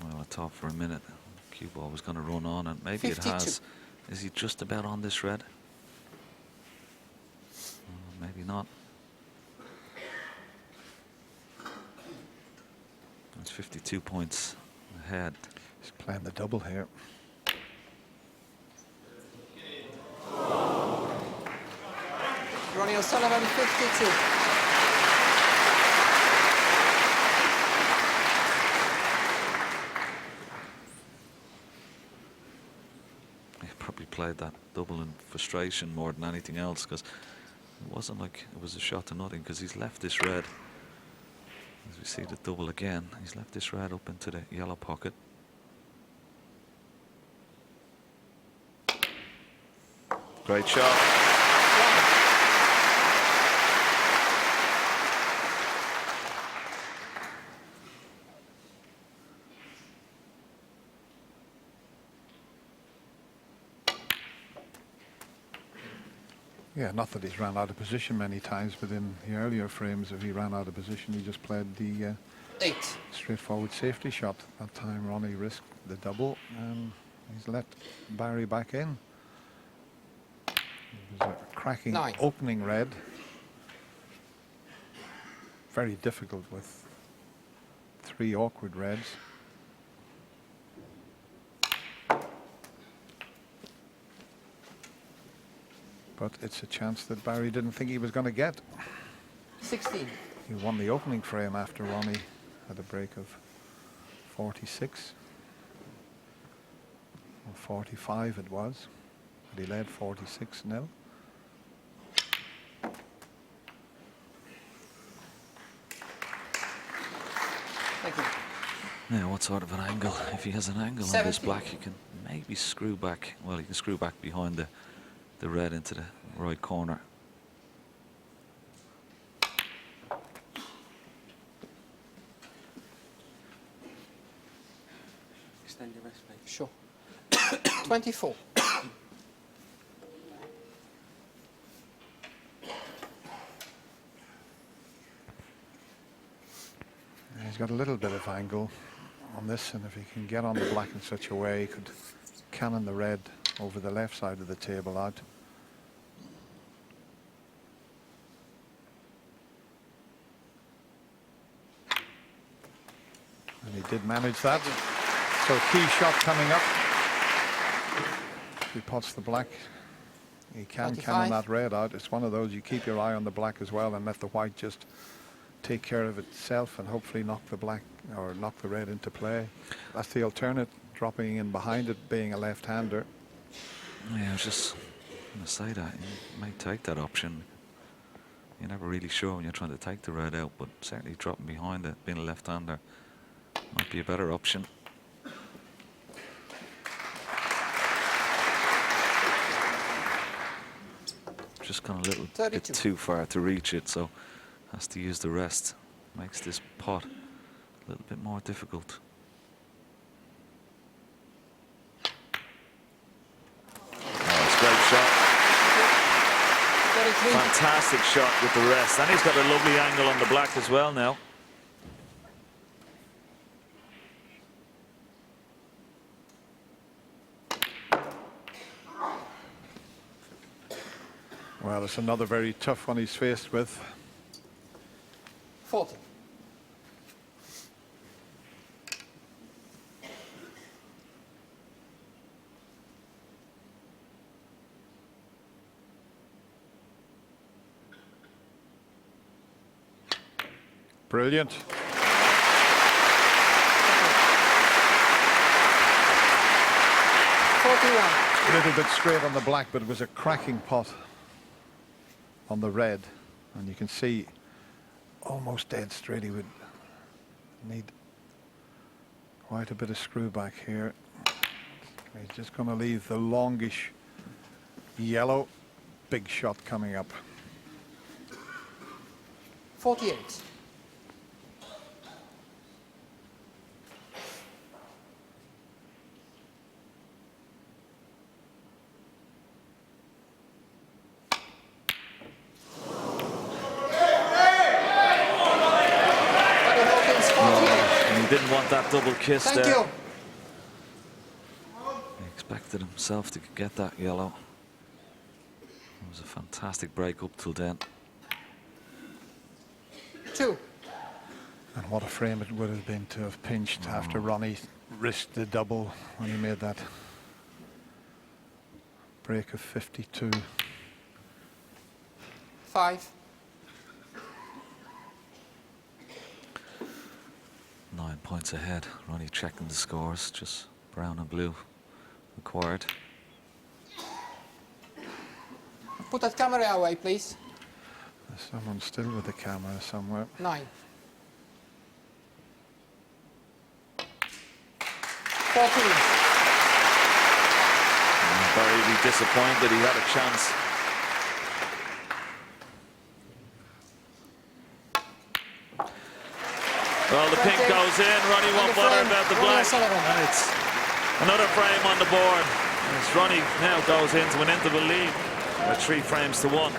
Well, a top for a minute. Cue ball was going to run on, and maybe 52. it has. Is he just about on this red? Maybe not. It's 52 points ahead. He's playing the double here. Ronnie O'Sullivan, 52. He probably played that double in frustration more than anything else, because it wasn't like it was a shot to nothing, because he's left this red. As we see the double again, he's left this red up into the yellow pocket. Great shot. Yeah, not that he's ran out of position many times, but in the earlier frames, if he ran out of position, he just played the 8. straightforward safety shot. That time Ronnie risked the double, and he's let Barry back in. It was a cracking 9. opening red. Very difficult with 3 awkward reds. But it's a chance that Barry didn't think he was going to get. 16. He won the opening frame after Ronnie had a break of 46. Or 45 it was. But he led 46-0. Thank you. Now, what sort of an angle? If he has an angle on this black, he can maybe screw back. Well, he can screw back behind the red into the right corner. Extend your rest, please. Sure. 24. He's got a little bit of angle on this, and if he can get on the black in such a way, he could cannon the red over the left side of the table out. And he did manage that. So key shot coming up. If he pots the black, he can 25. cannon that red out. It's one of those you keep your eye on the black as well and let the white just take care of itself and hopefully knock the black or knock the red into play. That's the alternate, dropping in behind it, being a left-hander. Yeah, I was just going to say that. You may take that option. You're never really sure when you're trying to take the red out, but certainly dropping behind it, being a left-hander, might be a better option. Just gone a little 32. bit too far to reach it, so has to use the rest. Makes this pot a little bit more difficult. Oh, it's a great shot. 33. Fantastic shot with the rest. And he's got a lovely angle on the black as well now. Well, it's another very tough one he's faced with. 40. Brilliant. 41. A little bit straight on the black, but it was a cracking pot on the red. And you can see almost dead straight. He would need quite a bit of screw back here. He's just going to leave the longish yellow. Big shot coming up. 48. Hawkins, 48. And he didn't want that double kiss Thank there. you. He expected himself to get that yellow. It was a fantastic break up till then. 2. And what a frame it would have been to have pinched after Ronnie risked the double when he made that break of 52. 5. 9 points ahead. Ronnie checking the scores, just brown and blue required. Put that camera away, please. There's someone still with the camera somewhere. 9. 14. Very disappointed, he had a chance. Well, the pink goes in. Ronnie won't bother about the black. And it's another frame on the board. As Ronnie now goes into an interval lead with 3 frames to 1.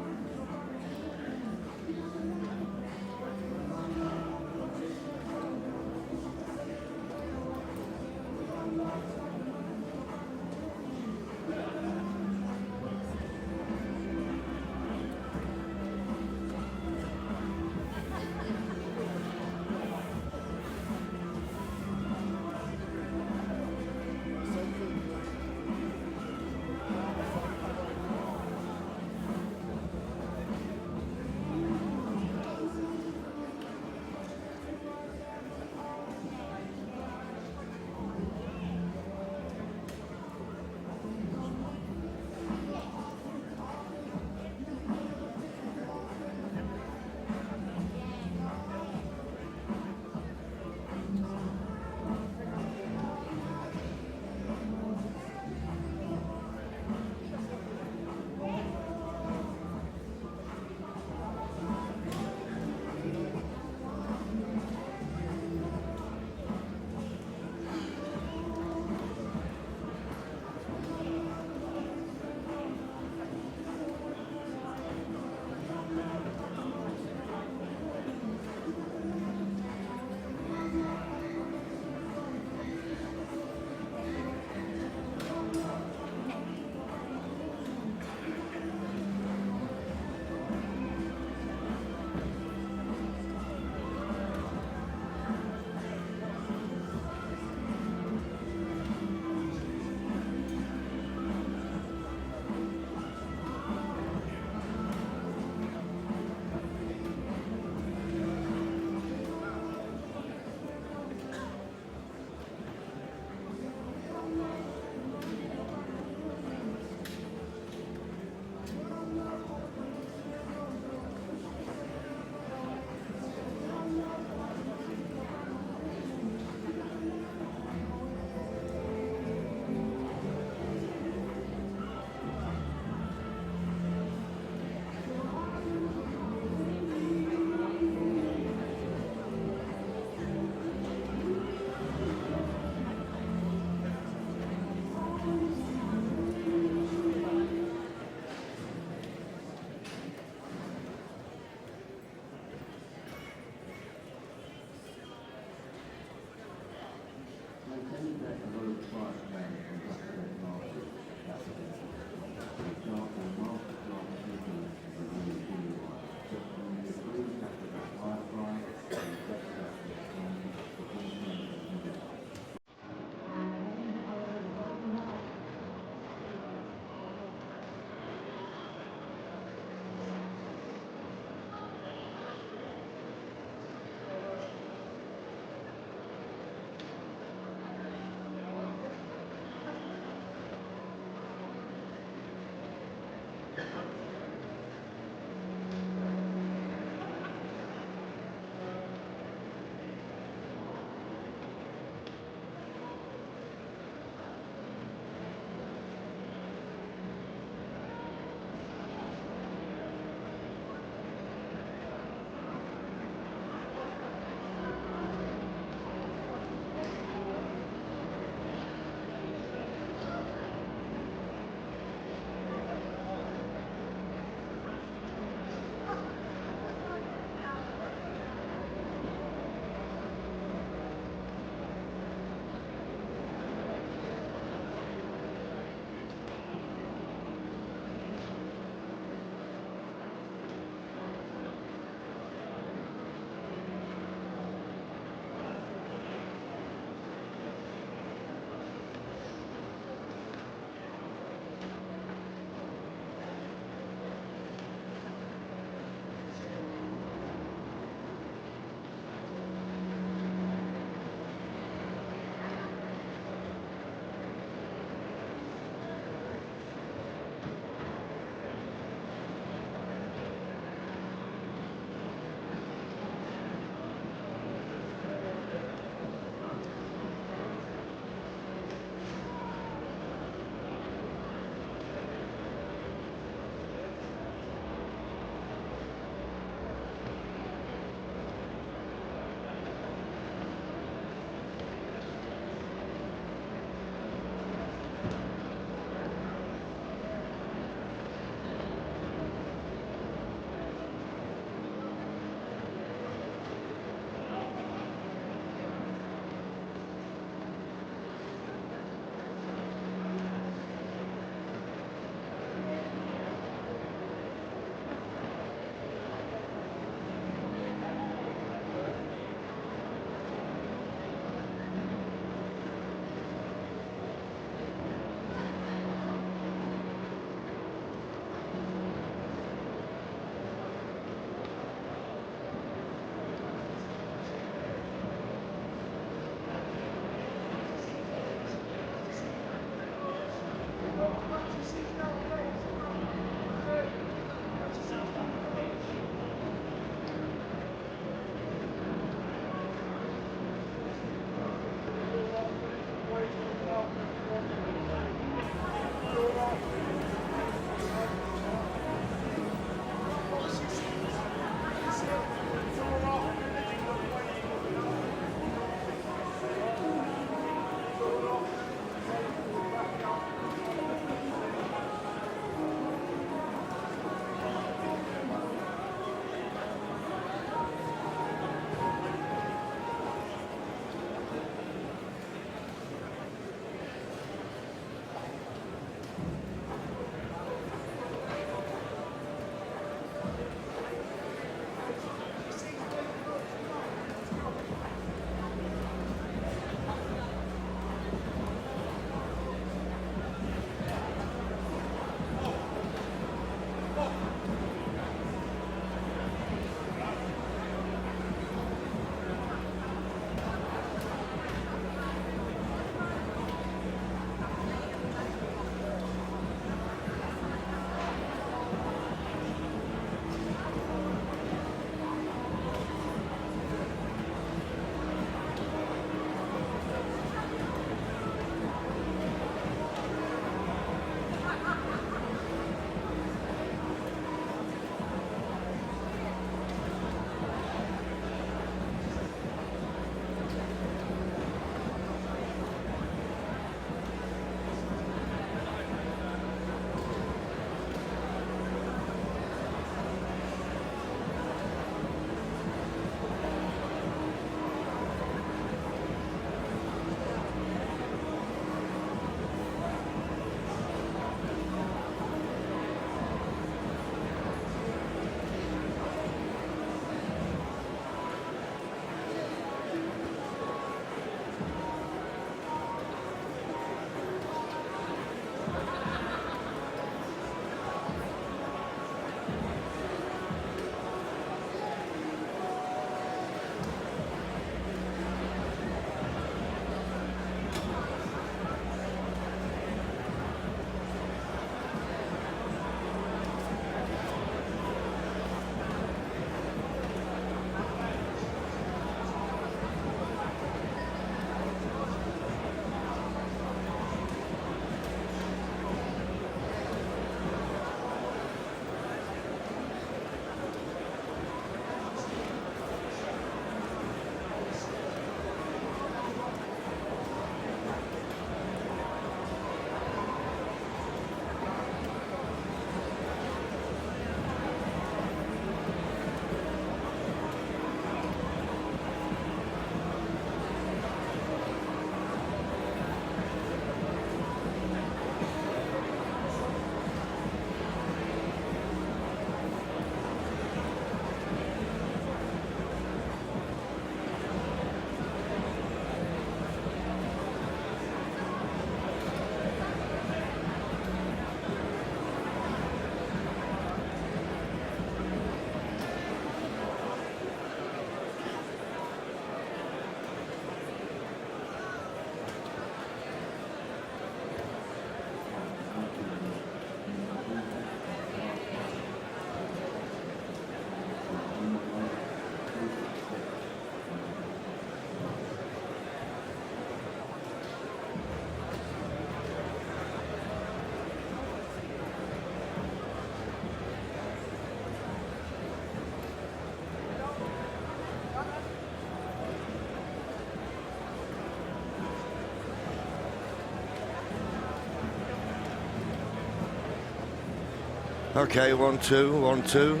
Okay, 1-2, 1-2.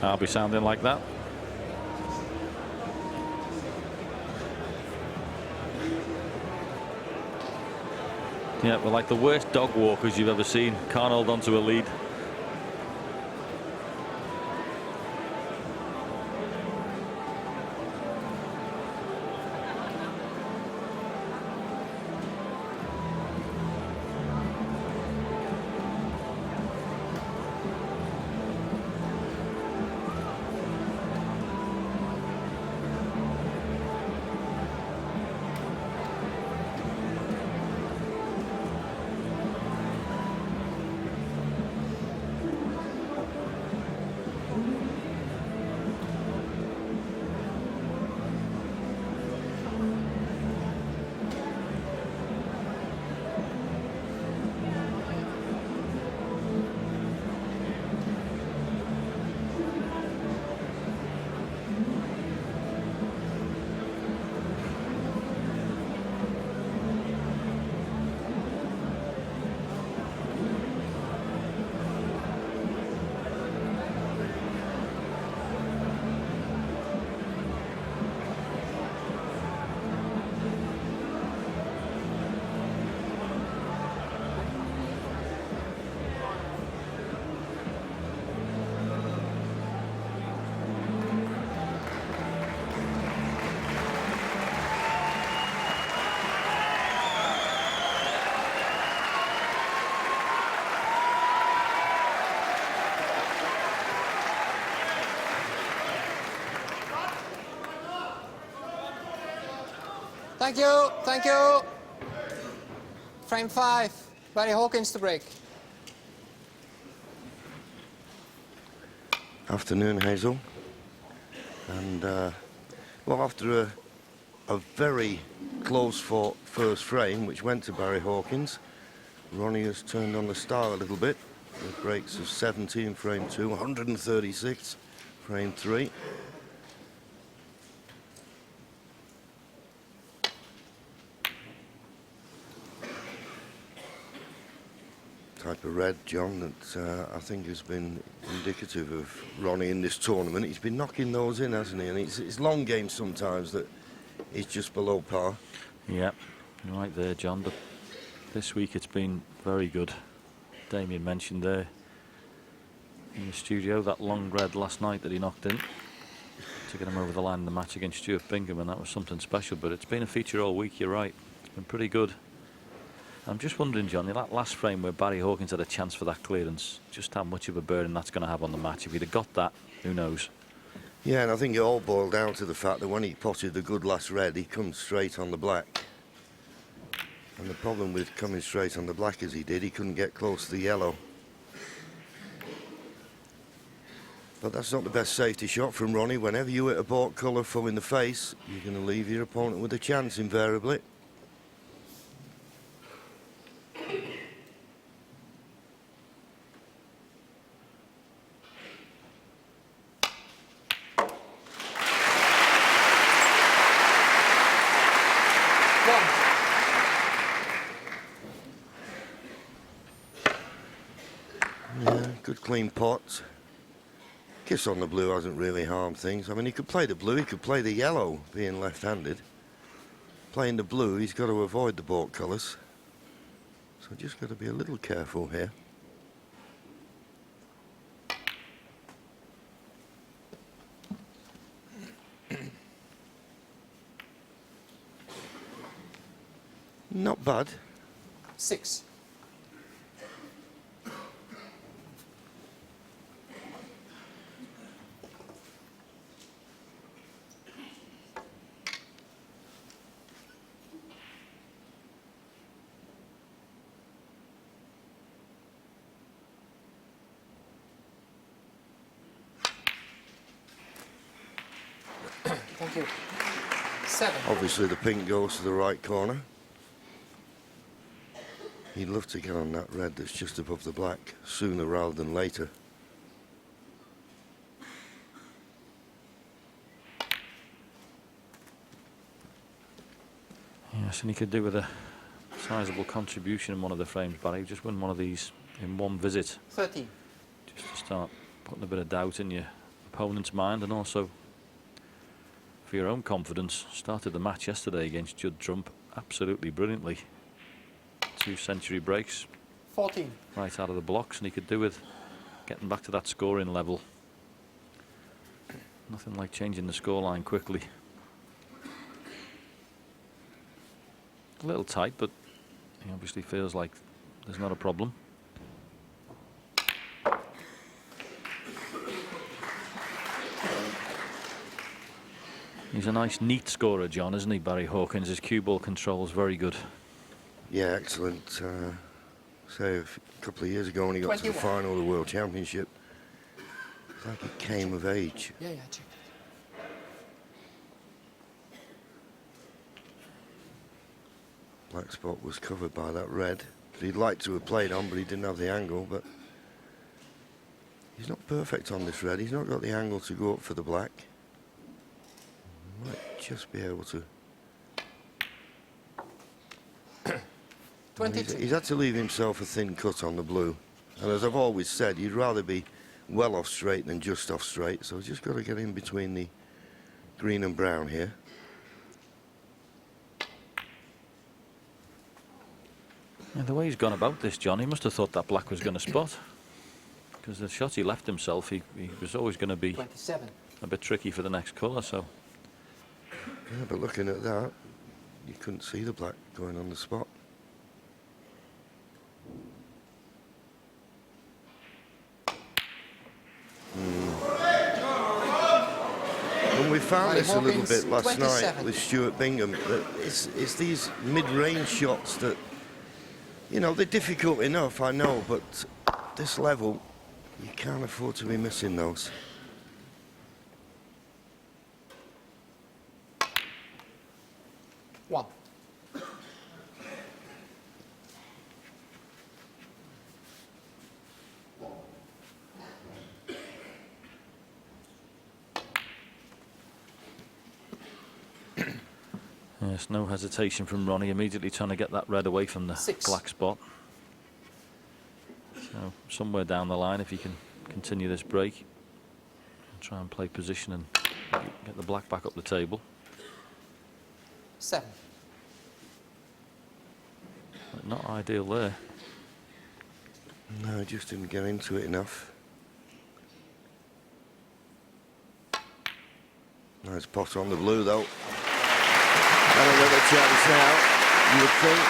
I'll be sounding like that. Yeah, we're like the worst dog walkers you've ever seen. Can't hold on to a lead. Thank you, thank you. Frame 5, Barry Hawkins to break. Afternoon, Hazel. And, well, after a very close fought first frame, which went to Barry Hawkins, Ronnie has turned on the style a little bit, with breaks of 70 in frame 2, 136 frame 3. Type of red, John, that I think has been indicative of Ronnie in this tournament. He's been knocking those in, hasn't he? And it's long games sometimes that he's just below par. Yeah, you're right there, John, but this week it's been very good. Damien mentioned there in the studio that long red last night that he knocked in to get him over the line in the match against Stuart Bingham, and that was something special. But it's been a feature all week, you're right. It's been pretty good. I'm just wondering, Johnny, that last frame where Barry Hawkins had a chance for that clearance, just how much of a burden that's going to have on the match. If he'd have got that, who knows? Yeah, and I think it all boiled down to the fact that when he potted the good last red, he comes straight on the black. And the problem with coming straight on the black as he did, he couldn't get close to the yellow. But that's not the best safety shot from Ronnie. Whenever you hit a baulk colour full in the face, you're going to leave your opponent with a chance, invariably. Yeah, good clean pot. Kiss on the blue hasn't really harmed things. I mean, he could play the blue, he could play the yellow, being left-handed. Playing the blue, he's got to avoid the baulk colours. So just got to be a little careful here. Not bad. 6. Thank you. 7. Obviously the pink goes to the right corner. He'd love to get on that red that's just above the black sooner rather than later. Yes, and he could do with a sizable contribution in one of the frames, Barry. Just win one of these in one visit. 13. Just to start putting a bit of doubt in your opponent's mind, and also for your own confidence. Started the match yesterday against Judd Trump absolutely brilliantly. 2 century breaks 14. right out of the blocks, and he could do with getting back to that scoring level. Nothing like changing the scoreline quickly. A little tight, but he obviously feels like there's not a problem. He's a nice, neat scorer, John, isn't he, Barry Hawkins? His cue ball control's very good. Yeah, excellent. Say a couple of years ago when he got to the 21. final of the World Championship, it's like he came of age. Yeah, check. Black spot was covered by that red. He'd like to have played on, but he didn't have the angle. But he's not perfect on this red. He's not got the angle to go up for the black. Might just be able to. 22. He's had to leave himself a thin cut on the blue. And as I've always said, you'd rather be well off straight than just off straight. So he's just got to get in between the green and brown here. Yeah, the way he's gone about this, John, he must have thought that black was going to spot. Because the shot he left himself, he was always going to be 27. a bit tricky for the next colour, so. Yeah, but looking at that, you couldn't see the black going on the spot. And we found this a little bit last night with Stuart Bingham, that it's these mid-range shots that, you know, they're difficult enough, I know, but this level, you can't afford to be missing those. One. Yes, no hesitation from Ronnie, immediately trying to get that red away from the 6. black spot. So somewhere down the line, if he can continue this break, and try and play position and get the black back up the table. 7. But not ideal there. No, just didn't get into it enough. Nice pot on the blue, though. And another chance now. You would think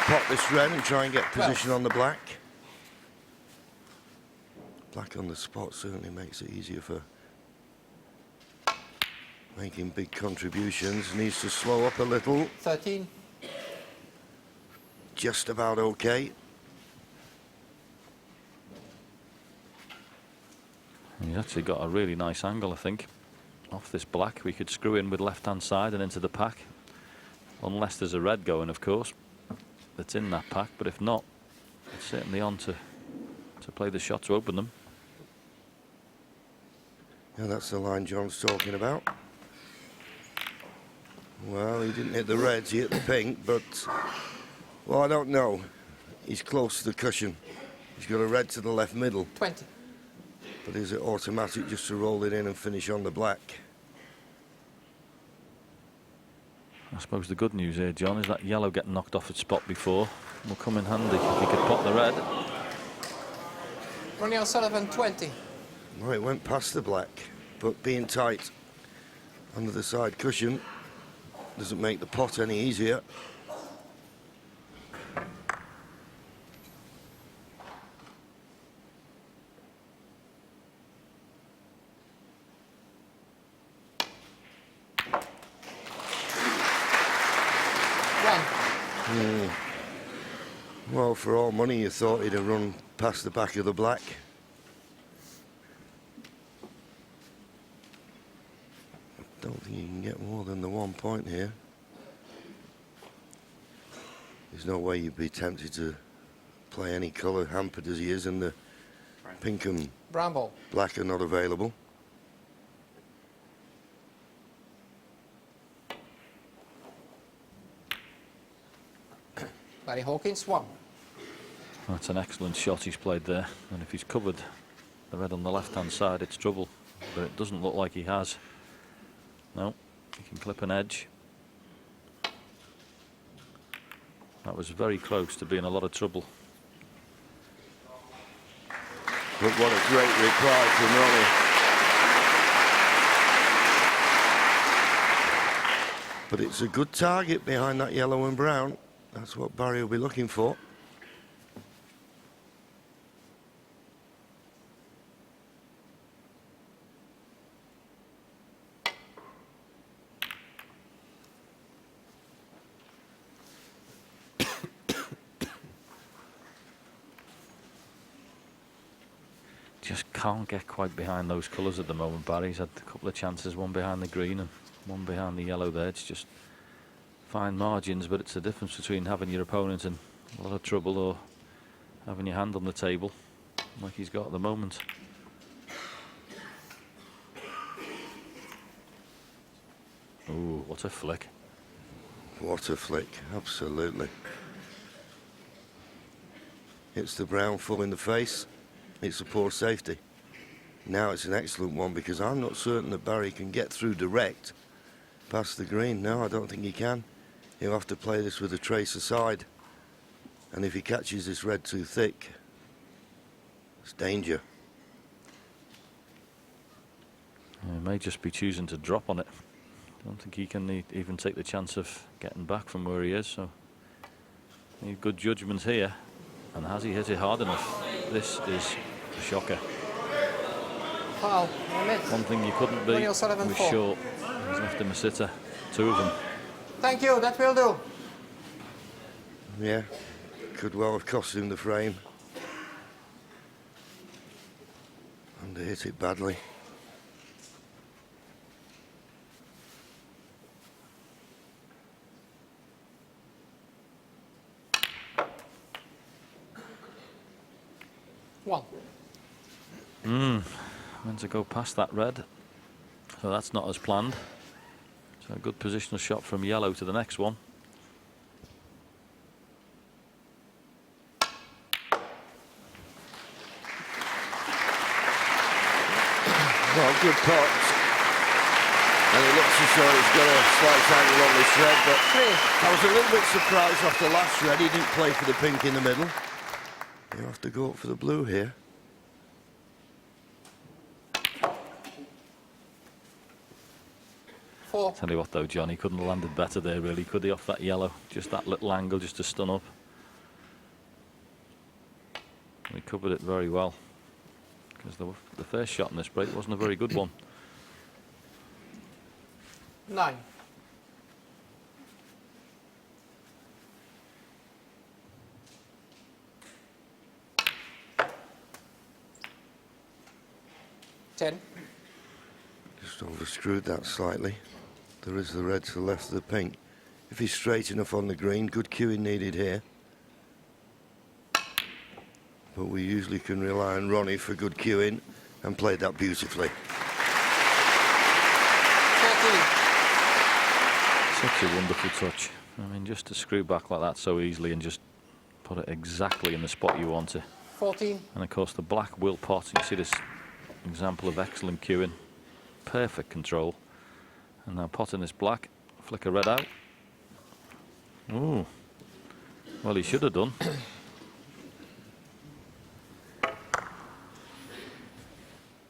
pot this red and try and get position on the black. Black on the spot certainly makes it easier for making big contributions. Needs to slow up a little. 13. Just about okay. He's actually got a really nice angle, I think. Off this black, we could screw in with left-hand side and into the pack. Unless there's a red going, of course, that's in that pack. But if not, it's certainly on to play the shot to open them. Yeah, that's the line John's talking about. Well, he didn't hit the reds, he hit the pink, but, well, I don't know. He's close to the cushion. He's got a red to the left middle. 20. But is it automatic just to roll it in and finish on the black? I suppose the good news here, John, is that yellow getting knocked off its spot before will come in handy if he could pot the red. Ronnie O'Sullivan, 20. Well, it went past the black, but being tight under the side cushion doesn't make the pot any easier. Well, for all money, you thought he'd have run past the back of the black. I don't think you can get more than the 1 point here. There's no way you'd be tempted to play any colour, hampered as he is, and the pink and Bramble. black are not available. Barry Hawkins, 1. That's an excellent shot he's played there. And if he's covered the red on the left-hand side, it's trouble. But it doesn't look like he has. No, he can clip an edge. That was very close to being a lot of trouble. But what a great reply from Ronnie. But it's a good target behind that yellow and brown. That's what Barry will be looking for. Just can't get quite behind those colours at the moment, Barry. He's had a couple of chances, one behind the green and one behind the yellow there. It's just fine margins, but it's the difference between having your opponent in a lot of trouble or having your hand on the table like he's got at the moment. Ooh, what a flick. What a flick, absolutely. Hits the brown full in the face. It's a poor safety. Now it's an excellent one because I'm not certain that Barry can get through direct past the green. No, I don't think he can. He'll have to play this with a trace aside. And if he catches this red too thick, it's danger. He may just be choosing to drop on it. I don't think he can even take the chance of getting back from where he is. So, need good judgment here. And has he hit it hard enough? This is a shocker. Foul. One thing you couldn't be was short. He's left him a sitter. 2 of them. Thank you, that will do. Yeah, could well have cost him the frame. And he hit it badly. One. Meant to go past that red. So that's not as planned. So a good positional shot from yellow to the next one. Well, good pot. And it looks as though he's got a slight angle on this red, but I was a little bit surprised off the last red. He didn't play for the pink in the middle. You have to go up for the blue here. Tell you what though, John, he couldn't have landed better there really, could he, off that yellow? Just that little angle just to stun up. We covered it very well, because the first shot in this break wasn't a very good one. 9. Just overscrewed that slightly. There is the red to the left of the pink. If he's straight enough on the green, good cueing needed here. But we usually can rely on Ronnie for good cueing, and played that beautifully. 13. Such a wonderful touch. I mean, just to screw back like that so easily and just put it exactly in the spot you want it. 14. And of course the black will pot. You see this example of excellent cueing. Perfect control. And now potting this black. Flicker red out. Ooh. Well, he should have done.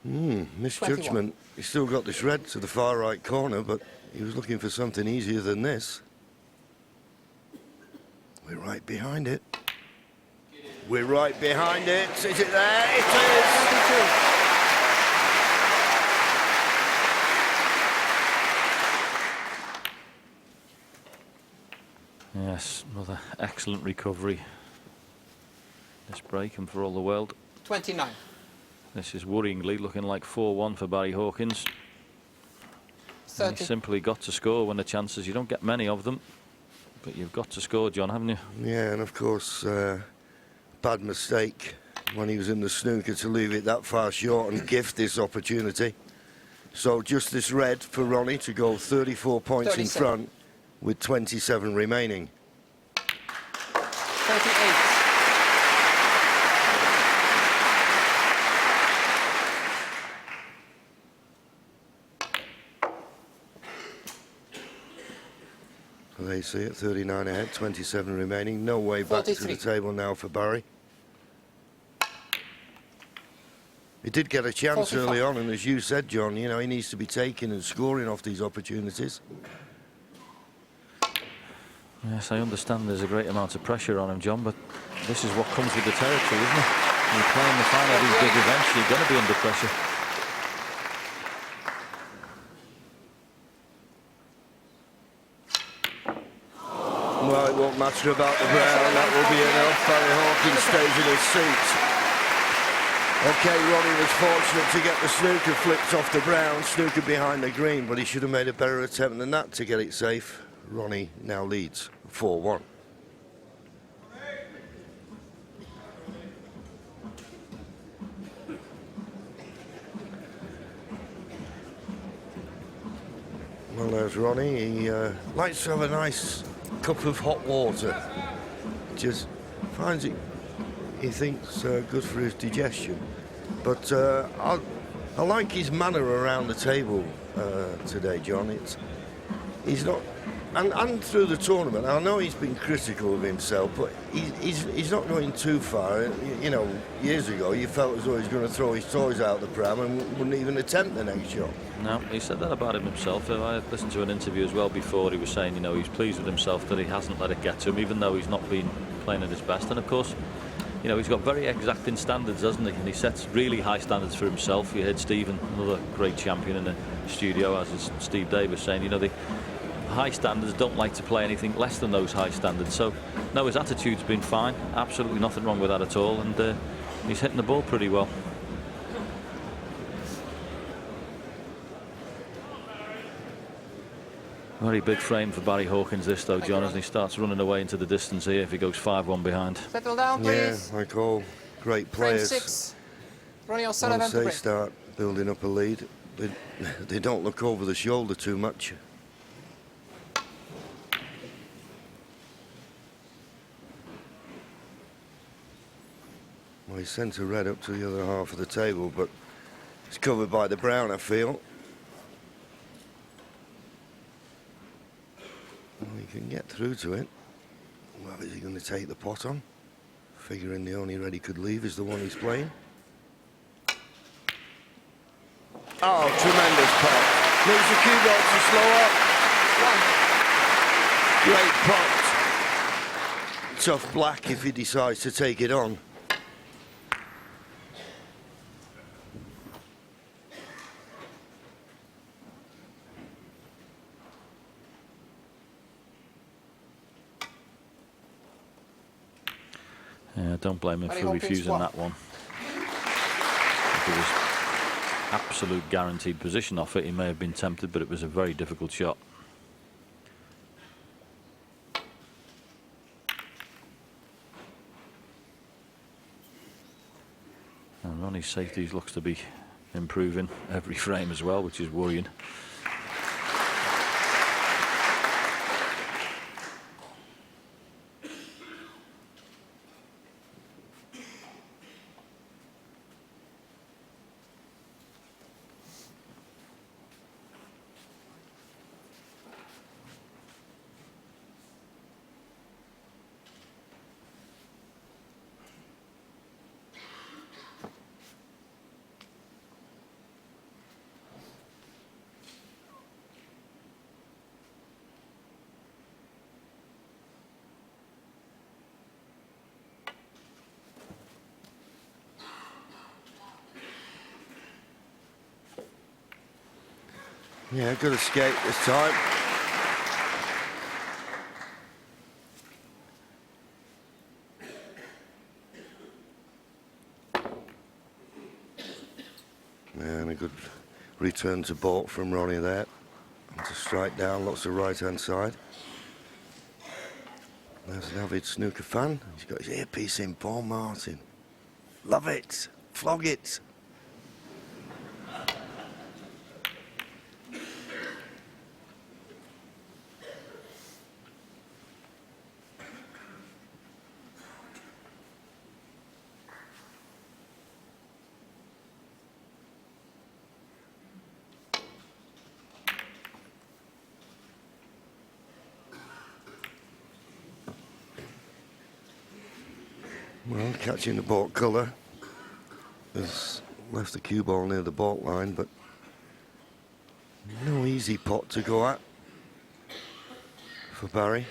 Misjudgment. He's still got this red to the far right corner, but he was looking for something easier than this. We're right behind it. We're right behind it. Is it there? It is. 22. Yes, another excellent recovery. This break, and for all the world. 29. This is worryingly looking like 4-1 for Barry Hawkins. 30. He simply got to score when the chances, you don't get many of them, but you've got to score, John, haven't you? Yeah, and of course, bad mistake when he was in the snooker to leave it that far short and gift this opportunity. So just this red for Ronnie to go 34 points 37. in front with 27 remaining. 38. They see it, 39 ahead, 27 remaining. No way back 43. to the table now for Barry. He did get a chance 45. early on, and as you said, John, you know, he needs to be taking and scoring off these opportunities. Yes, I understand there's a great amount of pressure on him, John, but this is what comes with the territory, isn't it? When you're playing the final of these big events, you're going to be under pressure. Well, it won't matter about the brown, that will be enough. Barry Hawkins stays in his seat. OK, Ronnie was fortunate to get the snooker flipped off the brown, snooker behind the green, but he should have made a better attempt than that to get it safe. Ronnie now leads 4-1. Well, there's Ronnie. He likes to have a nice cup of hot water. Just finds it, he thinks, good for his digestion. But I like his manner around the table today, John. He's not, and through the tournament, I know he's been critical of himself, but he's not going too far. You know, years ago, you felt as though he was going to throw his toys out the pram and wouldn't even attempt the next shot. No, he said that about him himself. I listened to an interview as well before. He was saying, you know, he's pleased with himself that he hasn't let it get to him, even though he's not been playing at his best. And of course, you know, he's got very exacting standards, hasn't he? And he sets really high standards for himself. You heard Stephen, another great champion in the studio, as is Steve Davis, saying, you know, the high standards don't like to play anything less than those high standards. So, no, his attitude's been fine. Absolutely nothing wrong with that at all. And he's hitting the ball pretty well. Very big frame for Barry Hawkins this though, John, as he starts running away into the distance here if he goes 5-1 behind. Settle down, please. Yeah, like all great Frame players. 6. Ronnie O'Sullivan Once to they break. start building up a lead, they don't look over the shoulder too much. Well, he sent a red up to the other half of the table, but it's covered by the brown, I feel. Well, he can get through to it. Well, is he going to take the pot on? Figuring the only red he could leave is the one he's playing. Oh, tremendous pot. Needs the cue ball to slow up. Great pot. Tough black if he decides to take it on. Yeah, don't blame him Barry for Hawkins, refusing one. that one. If it was absolute guaranteed position off it, he may have been tempted, but it was a very difficult shot. And Ronnie's safeties looks to be improving every frame as well, which is worrying. Yeah, good escape this time. And a good return to baulk from Ronnie there. And to strike down, lots of right-hand side. There's an avid snooker fan. He's got his earpiece in, Paul Martin. Love it. Flog it. Well, catching the baulk colour has left the cue ball near the baulk line, but no easy pot to go at for Barry.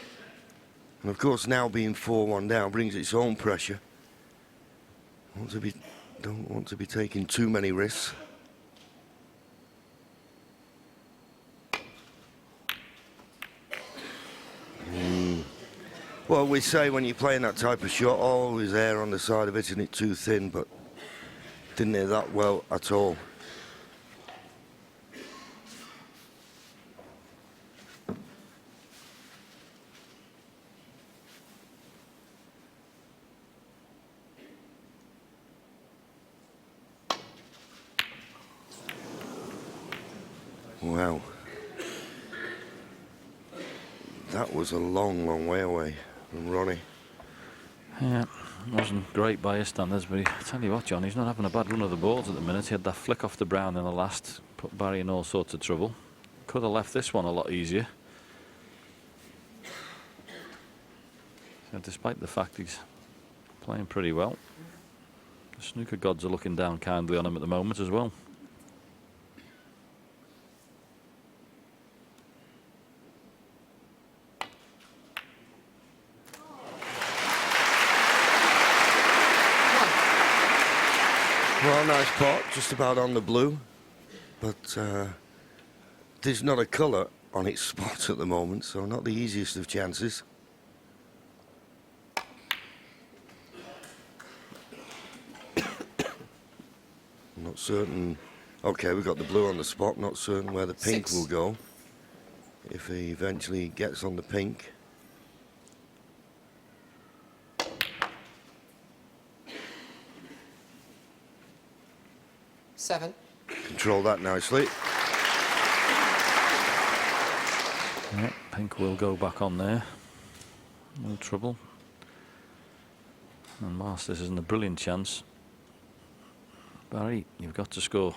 And of course, now being 4-1 down brings its own pressure. Don't want to be taking too many risks. Well, we say when you're playing that type of shot, always air on the side of it, isn't it too thin, but didn't hit that well at all. Wow. That was a long, long way away from Ronnie. Yeah, wasn't great by his standards, but I tell you what, John, he's not having a bad run of the boards at the minute. He had that flick off the brown in the last, put Barry in all sorts of trouble. Could have left this one a lot easier. So despite the fact he's playing pretty well, the snooker gods are looking down kindly on him at the moment as well. Well, nice pot, just about on the blue, but there's not a colour on its spot at the moment, so not the easiest of chances. Not certain. Okay, we've got the blue on the spot, not certain where the pink 6. will go if he eventually gets on the pink. Seven. Control that nicely. Yeah, pink will go back on there. No trouble. And whilst this isn't a brilliant chance, Barry, you've got to score.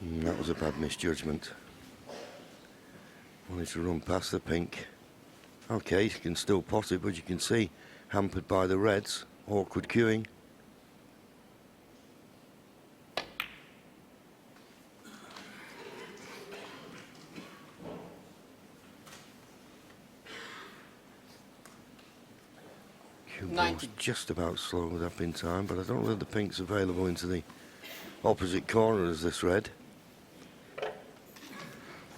That was a bad misjudgment. Wanted to run past the pink. Okay, you can still pot it, but you can see hampered by the reds. Awkward queuing. ball's 90. just about slowed up in time, but I don't know if the pink's available into the opposite corner as this red.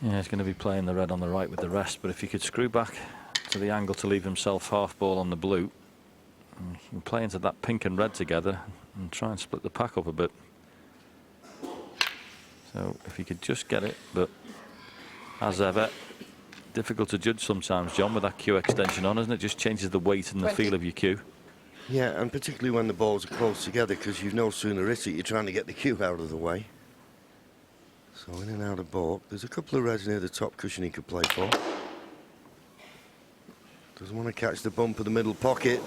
Yeah, he's going to be playing the red on the right with the rest, but if he could screw back to the angle to leave himself half ball on the blue, he can play into that pink and red together and try and split the pack up a bit. So if he could just get it, but as ever, difficult to judge sometimes, John, with that cue extension on, isn't it? Just changes the weight and the 20. feel of your cue. Yeah, and particularly when the balls are close together, because you've no sooner hit it, you're trying to get the cue out of the way. So in and out of balk. There's a couple of reds near the top cushion he could play for. Doesn't want to catch the bump of the middle pocket.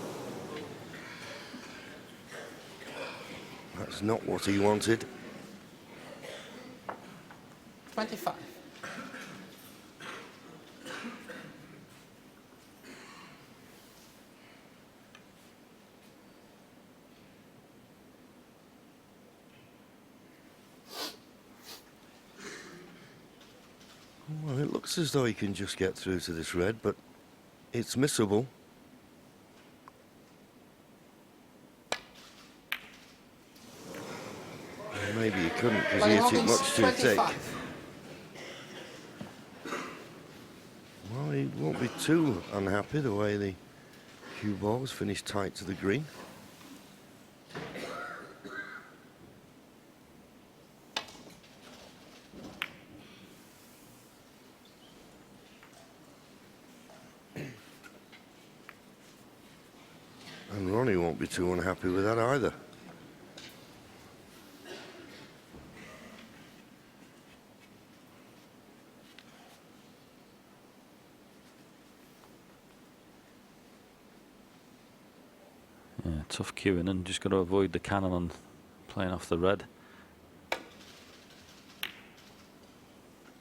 That's not what he wanted. 25. Well, it looks as though he can just get through to this red, but it's missable. Maybe he couldn't because he hit it Hawkins, much too thick. 25. Well, he won't be too unhappy the way the cue balls finished tight to the green. And Ronnie won't be too unhappy with that either. Yeah, tough cueing, and just got to avoid the cannon on playing off the red,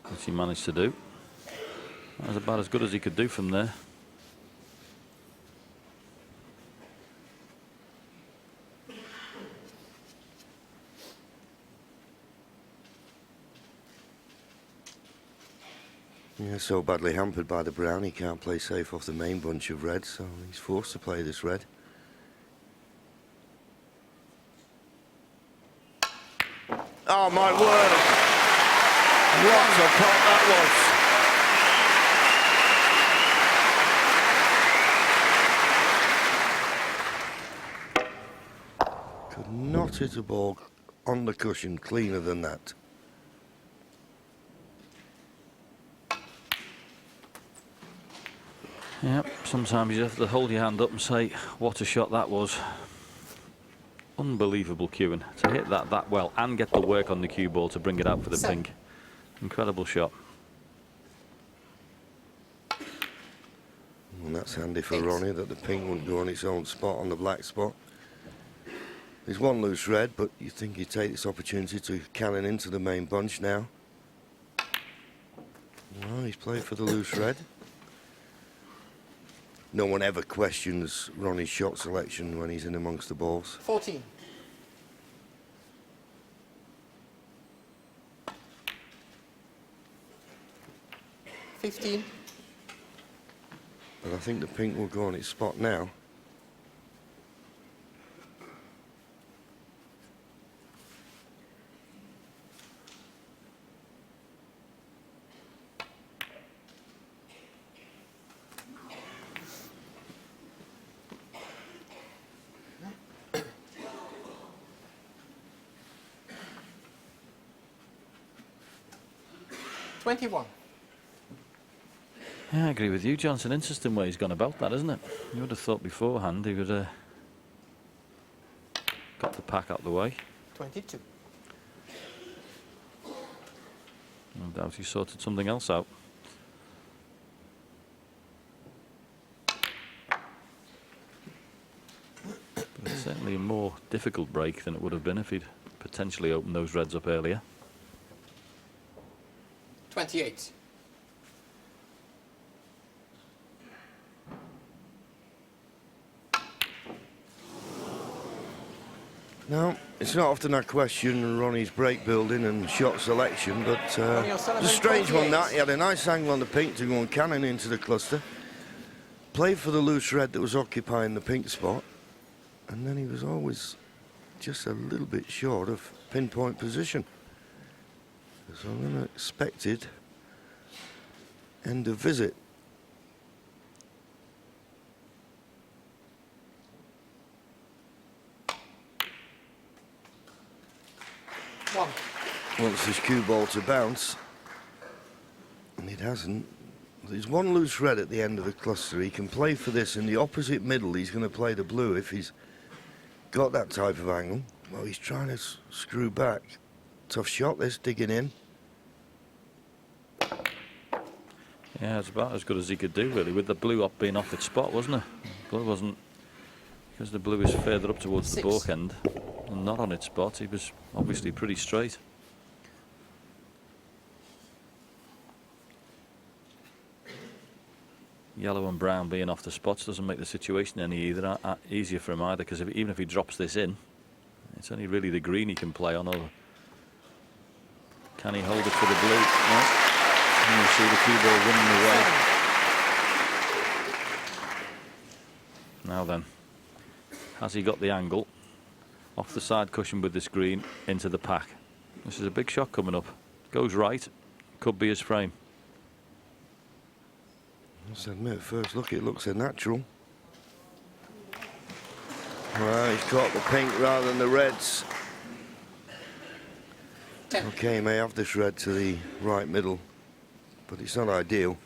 which he managed to do. That was about as good as he could do from there. Yeah, so badly hampered by the brown, he can't play safe off the main bunch of reds, so he's forced to play this red. Oh my word! What a pot that was! Could not hit a ball on the cushion cleaner than that. Yeah, sometimes you have to hold your hand up and say, what a shot that was. Unbelievable cueing to hit that well and get the work on the cue ball to bring it out for the pink. Incredible shot. And that's handy for Ronnie that the pink wouldn't go on its own spot on the black spot. There's one loose red, but you think he'd take this opportunity to cannon into the main bunch now. Well, he's played for the loose red. No one ever questions Ronnie's shot selection when he's in amongst the balls. 14. $15. But I think the pink will go on its spot now. $21. Yeah, I agree with you, Johnson. Interesting way he's gone about that, isn't it? You would have thought beforehand he would have got the pack out the way. 22. No doubt he sorted something else out. But it's certainly a more difficult break than it would have been if he'd potentially opened those reds up earlier. 28. Now, it's not often I question Ronnie's break building and shot selection, but it's a strange one that. He had a nice angle on the pink to go and cannon into the cluster. Played for the loose red that was occupying the pink spot. and then he was always just a little bit short of pinpoint position. So an unexpected end of visit. One. Wants his cue ball to bounce, and it hasn't. There's one loose red at the end of the cluster. He can play for this in the opposite middle. He's going to play the blue if he's got that type of angle. Well, he's trying to screw back. Tough shot, this, digging in. Yeah, it's about as good as he could do, really, with the blue up being off its spot, wasn't it? Blue wasn't, because the blue is further up towards the balk end and not on its spot. He was obviously pretty straight. Yellow and brown being off the spots doesn't make the situation any easier for him either, because even if he drops this in, it's only really the green he can play on. Or can he hold it for the blue? No. And you see the cue ball running away. Now then, has he got the angle off the side cushion with this green into the pack? This is a big shot coming up. Goes right, could be his frame. I must admit, at first look, it looks a natural. Well, he's caught the pink rather than the reds. Okay, he may have this red to the right middle, but it's not ideal.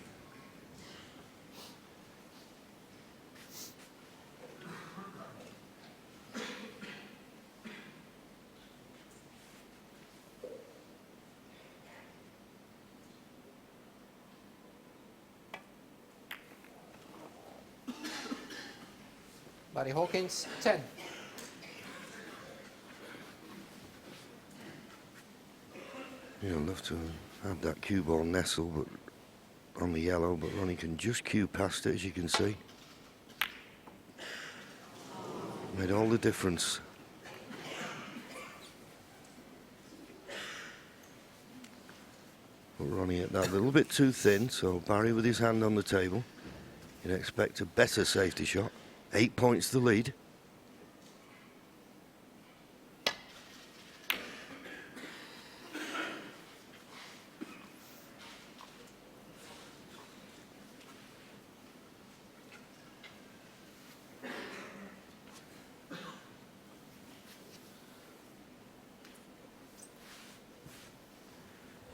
Barry Hawkins, 10. You'd love to have that cue ball nestle but on the yellow, but Ronnie can just cue past it, as you can see. Made all the difference. But Ronnie at that little bit too thin, so Barry with his hand on the table. You'd expect a better safety shot. 8 points the lead.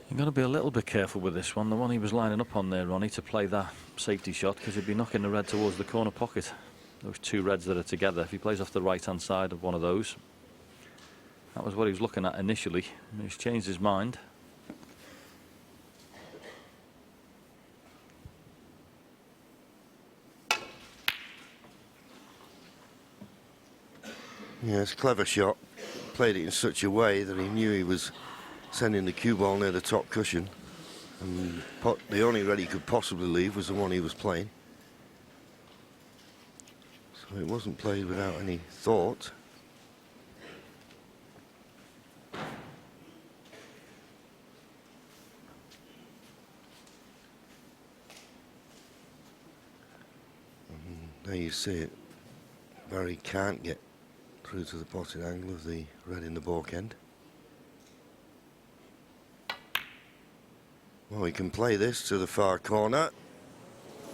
You've got to be a little bit careful with this one. The one he was lining up on there, Ronnie, to play that safety shot, because he'd be knocking the red towards the corner pocket. Those two reds that are together. If he plays off the right-hand side of one of those, that was what he was looking at initially. He's changed his mind. Yeah, it's a clever shot. Played it in such a way that he knew he was sending the cue ball near the top cushion. And the only red he could possibly leave was the one he was playing. So it wasn't played without any thought. And there you see it. Barry can't get through to the potted angle of the red in the balk end. Well, he can play this to the far corner.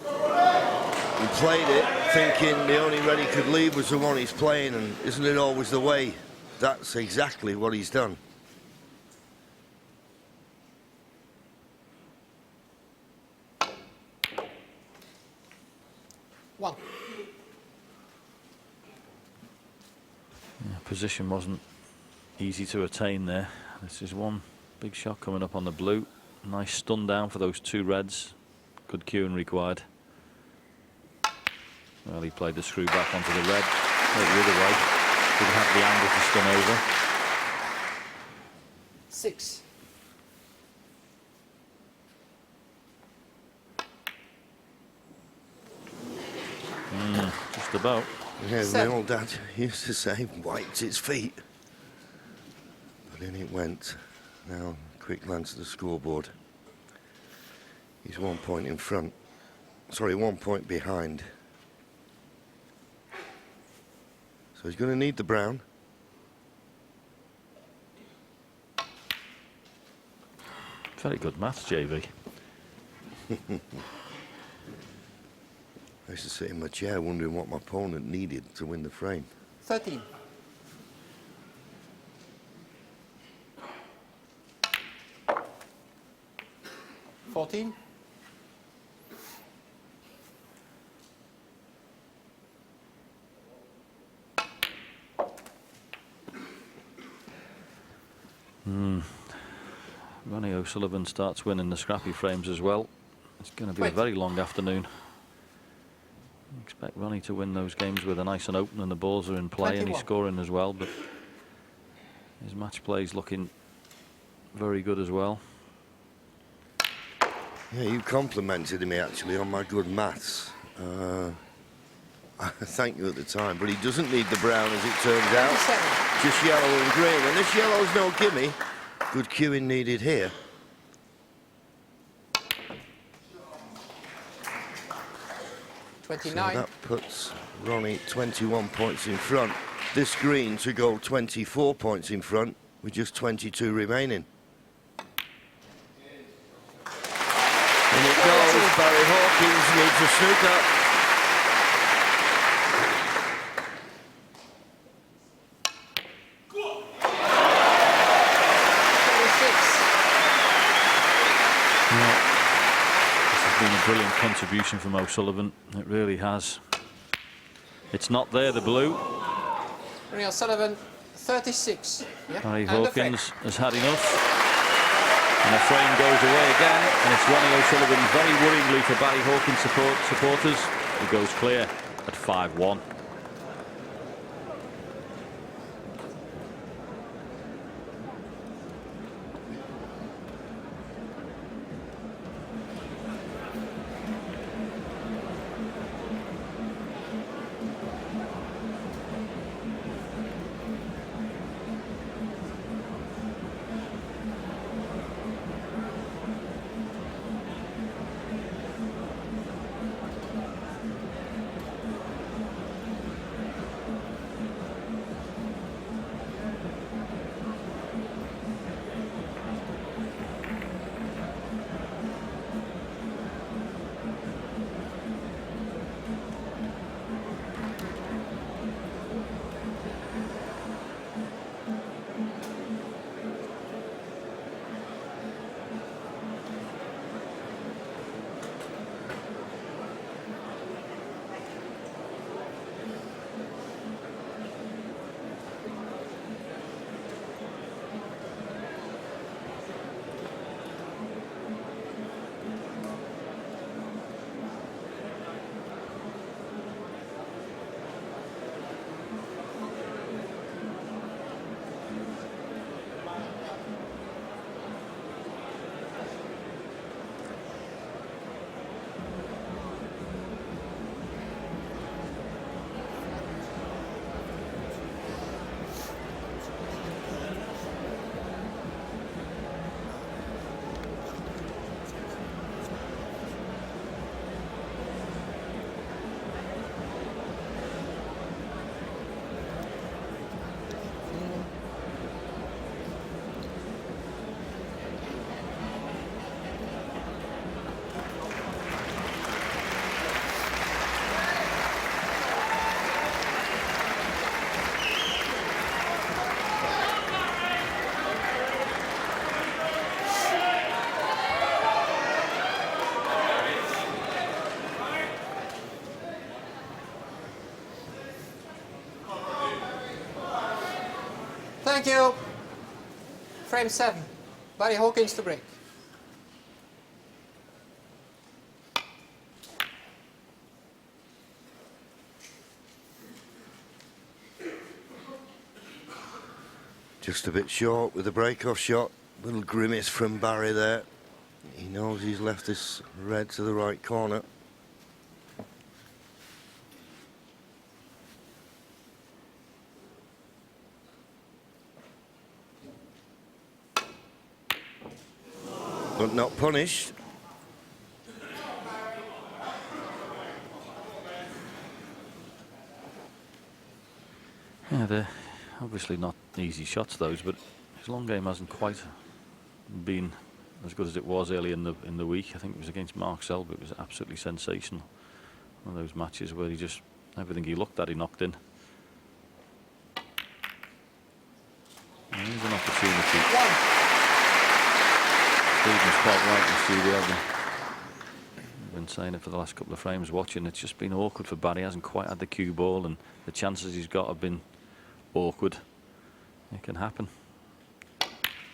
He played it thinking the only red he could leave was the one he's playing, and isn't it always the way? That's exactly what he's done. One. Yeah, position wasn't easy to attain there. This is one big shot coming up on the blue. Nice stun down for those two reds. Good cueing required. Well, he played the screw back onto the red. Played the other way. Didn't have the angle to stun over. 6. Just about. Yeah, my Seven. old dad used to say, wiped its feet. But in it went. Now, quick glance at the scoreboard. He's 1 point in front. Sorry, 1 point behind. So he's going to need the brown. Very good maths, JV. I used to sit in my chair wondering what my opponent needed to win the frame. 13. $14. Ronnie O'Sullivan starts winning the scrappy frames as well. It's going to be a very long afternoon. I expect Ronnie to win those games with a nice and open and the balls are in play 21. and he's scoring as well, but his match play is looking very good as well. Yeah, you complimented me actually on my good maths. I thank you at the time, but he doesn't need the brown as it turns out. 27. Just yellow and green, and this yellow's no gimme. Good cueing needed here. So 29. that puts Ronnie 21 points in front. This green to go 24 points in front with just 22 remaining. And it goes. Barry Hawkins needs a snooker. Brilliant contribution from O'Sullivan. It really has. It's not there, the blue. Ronnie O'Sullivan, 36. Yep. Barry And the frame. Hawkins has had enough. And the frame goes away again. And it's Ronnie O'Sullivan, very worryingly for Barry Hawkins supporters. He goes clear at 5-1. Thank you. Frame 7. Barry Hawkins to break. Just a bit short with the break-off shot. Little grimace from Barry there. He knows he's left this red to the right corner. But not punished. Yeah, they're obviously not easy shots, those, but his long game hasn't quite been as good as it was early in the week. I think it was against Mark Selby. It was absolutely sensational. One of those matches where he just, everything he looked at, he knocked in. And here's an opportunity. Stephen's quite right in the studio. I've been saying it for the last couple of frames watching. It's just been awkward for Barry. He hasn't quite had the cue ball, and the chances he's got have been awkward. It can happen.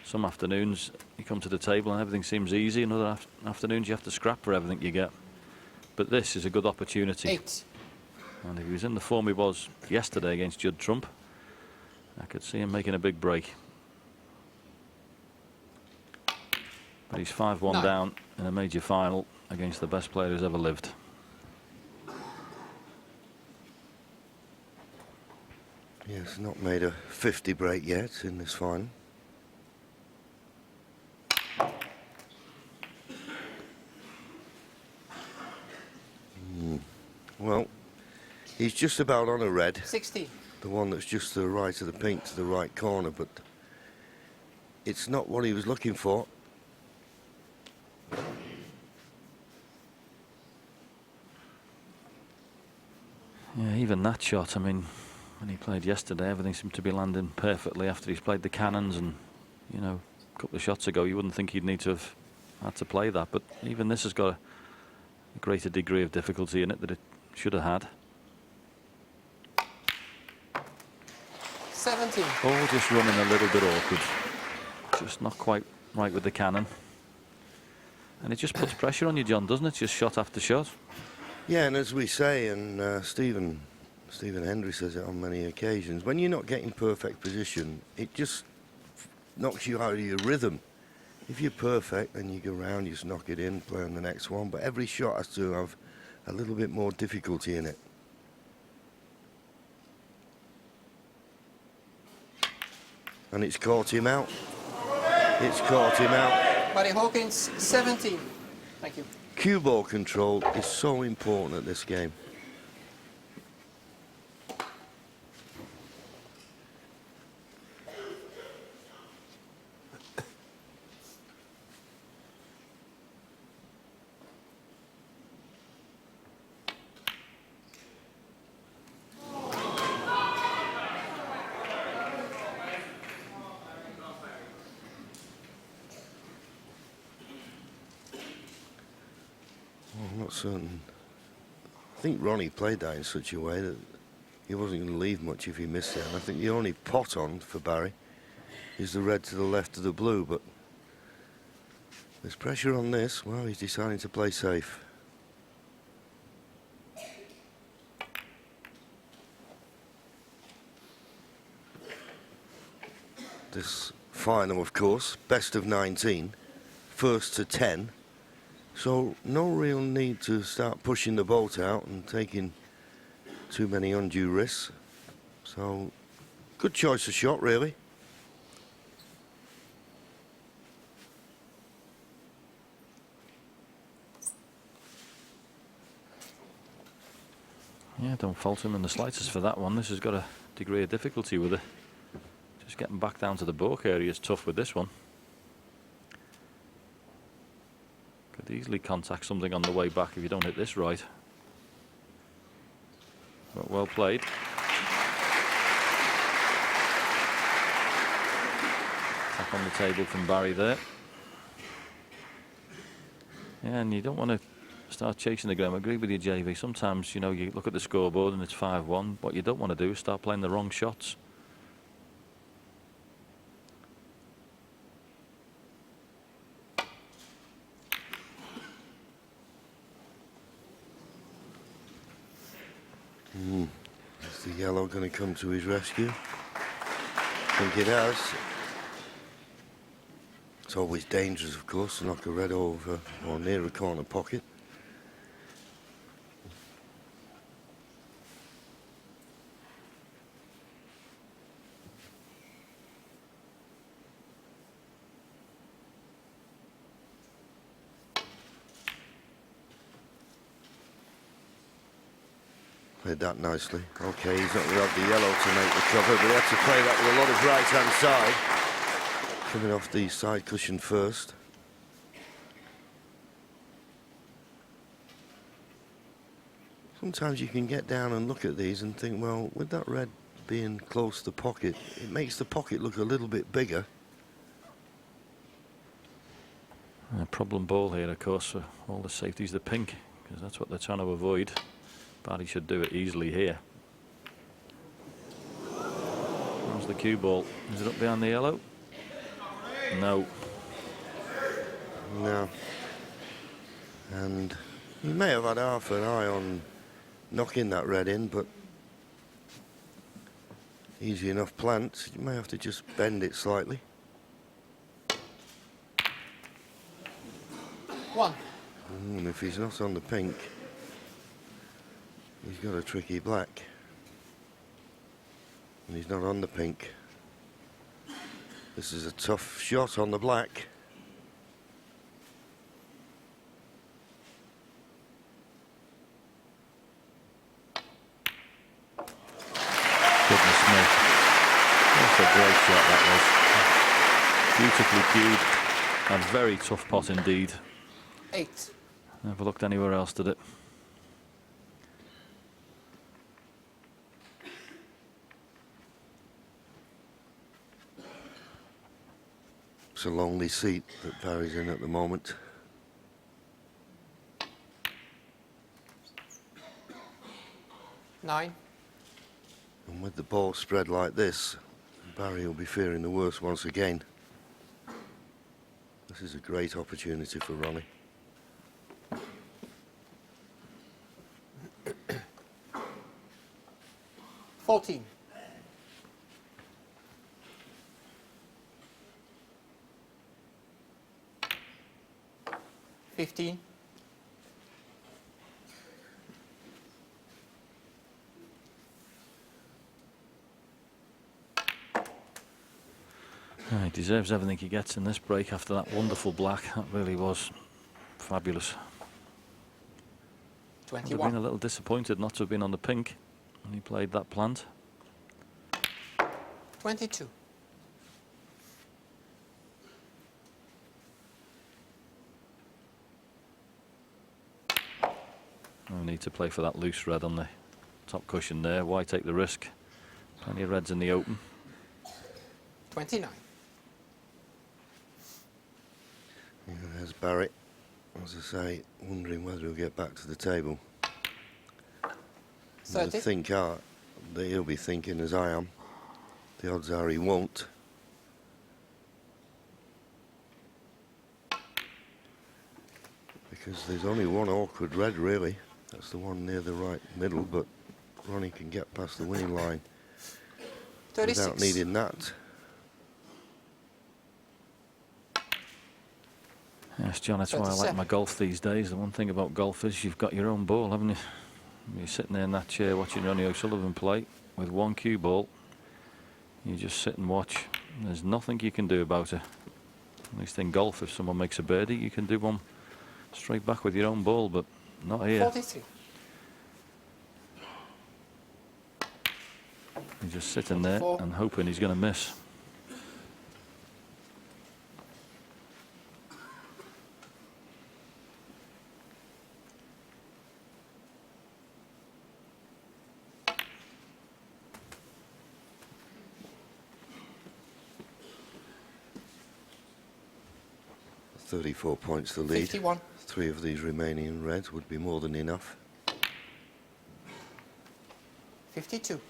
Some afternoons you come to the table and everything seems easy, and other afternoons you have to scrap for everything you get. But this is a good opportunity. 8. And if he was in the form he was yesterday against Judd Trump, I could see him making a big break. But he's 5-1 9. down in a major final against the best player who's ever lived. Yes, not made a 50 break yet in this final. Well, he's just about on a red. 16. The one that's just to the right of the pink, to the right corner, but it's not what he was looking for. Yeah, even that shot, I mean, when he played yesterday, everything seemed to be landing perfectly after he's played the cannons, and, you know, a couple of shots ago you wouldn't think he'd need to have had to play that, but even this has got a greater degree of difficulty in it that it should have had. 17. Oh, just running a little bit awkward. Just not quite right with the cannon. And it just puts pressure on you, John, doesn't it? Just shot after shot. Yeah, and as we say, and Stephen Hendry says it on many occasions, when you're not getting perfect position, it just knocks you out of your rhythm. If you're perfect, then you go round, you just knock it in, play on the next one. But every shot has to have a little bit more difficulty in it. And it's caught him out. It's caught him out. Barry Hawkins, 17. Thank you. Cue ball control is so important at this game. I'm not certain. I think Ronnie played that in such a way that he wasn't going to leave much if he missed it. And I think the only pot on for Barry is the red to the left of the blue, but there's pressure on this. Well, he's deciding to play safe. This final, of course, best of 19, first to 10. So no real need to start pushing the boat out and taking too many undue risks. So good choice of shot, really. Yeah, don't fault him in the slightest for that one. This has got a degree of difficulty with it. Just getting back down to the baulk area is tough with this one. Could easily contact something on the way back if you don't hit this right. But well played. Back on the table from Barry there. Yeah, and you don't want to start chasing the game. I agree with you, JV. Sometimes, you know, you look at the scoreboard and it's 5-1. What you don't want to do is start playing the wrong shots. Is the yellow going to come to his rescue? I think it has. It's always dangerous, of course, to knock a red over or near a corner pocket. Played that nicely. Okay, he's not going to have the yellow to make the cover, but he had to play that with a lot of right-hand side. Coming off the side cushion first. Sometimes you can get down and look at these and think, well, with that red being close to the pocket, it makes the pocket look a little bit bigger. A problem ball here, of course, for all the safeties, the pink, because that's what they're trying to avoid. Barty should do it easily here. How's the cue ball? Is it up behind the yellow? No. No. And he may have had half an eye on knocking that red in, but easy enough plant. You may have to just bend it slightly. 1. And if he's not on the pink, he's got a tricky black. And he's not on the pink. This is a tough shot on the black. Goodness me. That's a great shot, that was. Beautifully cued and very tough pot indeed. 8. Never looked anywhere else, did it? It's a lonely seat that Barry's in at the moment. Nine. And with the ball spread like this, Barry will be fearing the worst once again. This is a great opportunity for Ronnie. $14. $15. He deserves everything he gets in this break after that wonderful black. That really was fabulous. I'd have been a 21. little disappointed not to have been on the pink when he played that plant. 22. We need to play for that loose red on the top cushion there. Why take the risk? Plenty of reds in the open. 29. Yeah, there's Barry, as I say, wondering whether he'll get back to the table. I 30. think that he'll be thinking as I am. The odds are he won't. Because there's only one awkward red, really. That's the one near the right middle, but Ronnie can get past the winning line 36. without needing that. Yes, John, that's why I like 37. my golf these days. The one thing about golf is you've got your own ball, haven't you? You're sitting there in that chair watching Ronnie O'Sullivan play with one cue ball. You just sit and watch. There's nothing you can do about it. At least in golf, if someone makes a birdie, you can do one straight back with your own ball, but not here. 43. You're just sitting there 44. and hoping he's going to miss. .34 points the lead. 51. 3 of these remaining reds would be more than enough. 52.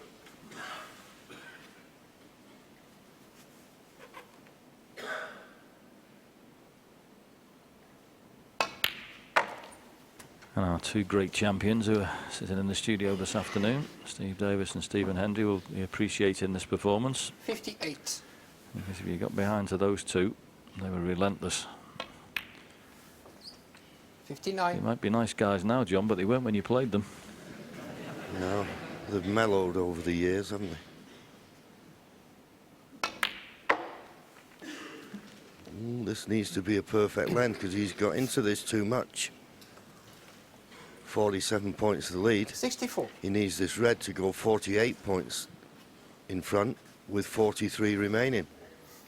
And our two great champions who are sitting in the studio this afternoon, Steve Davis and Stephen Hendry, will be appreciating this performance. 58. Because if you got behind to those two, they were relentless. 59. They might be nice guys now, John, but they weren't when you played them. No, they've mellowed over the years, haven't they? This needs to be a perfect length because he's got into this too much. 47 points to the lead. 64. He needs this red to go 48 points in front with 43 remaining.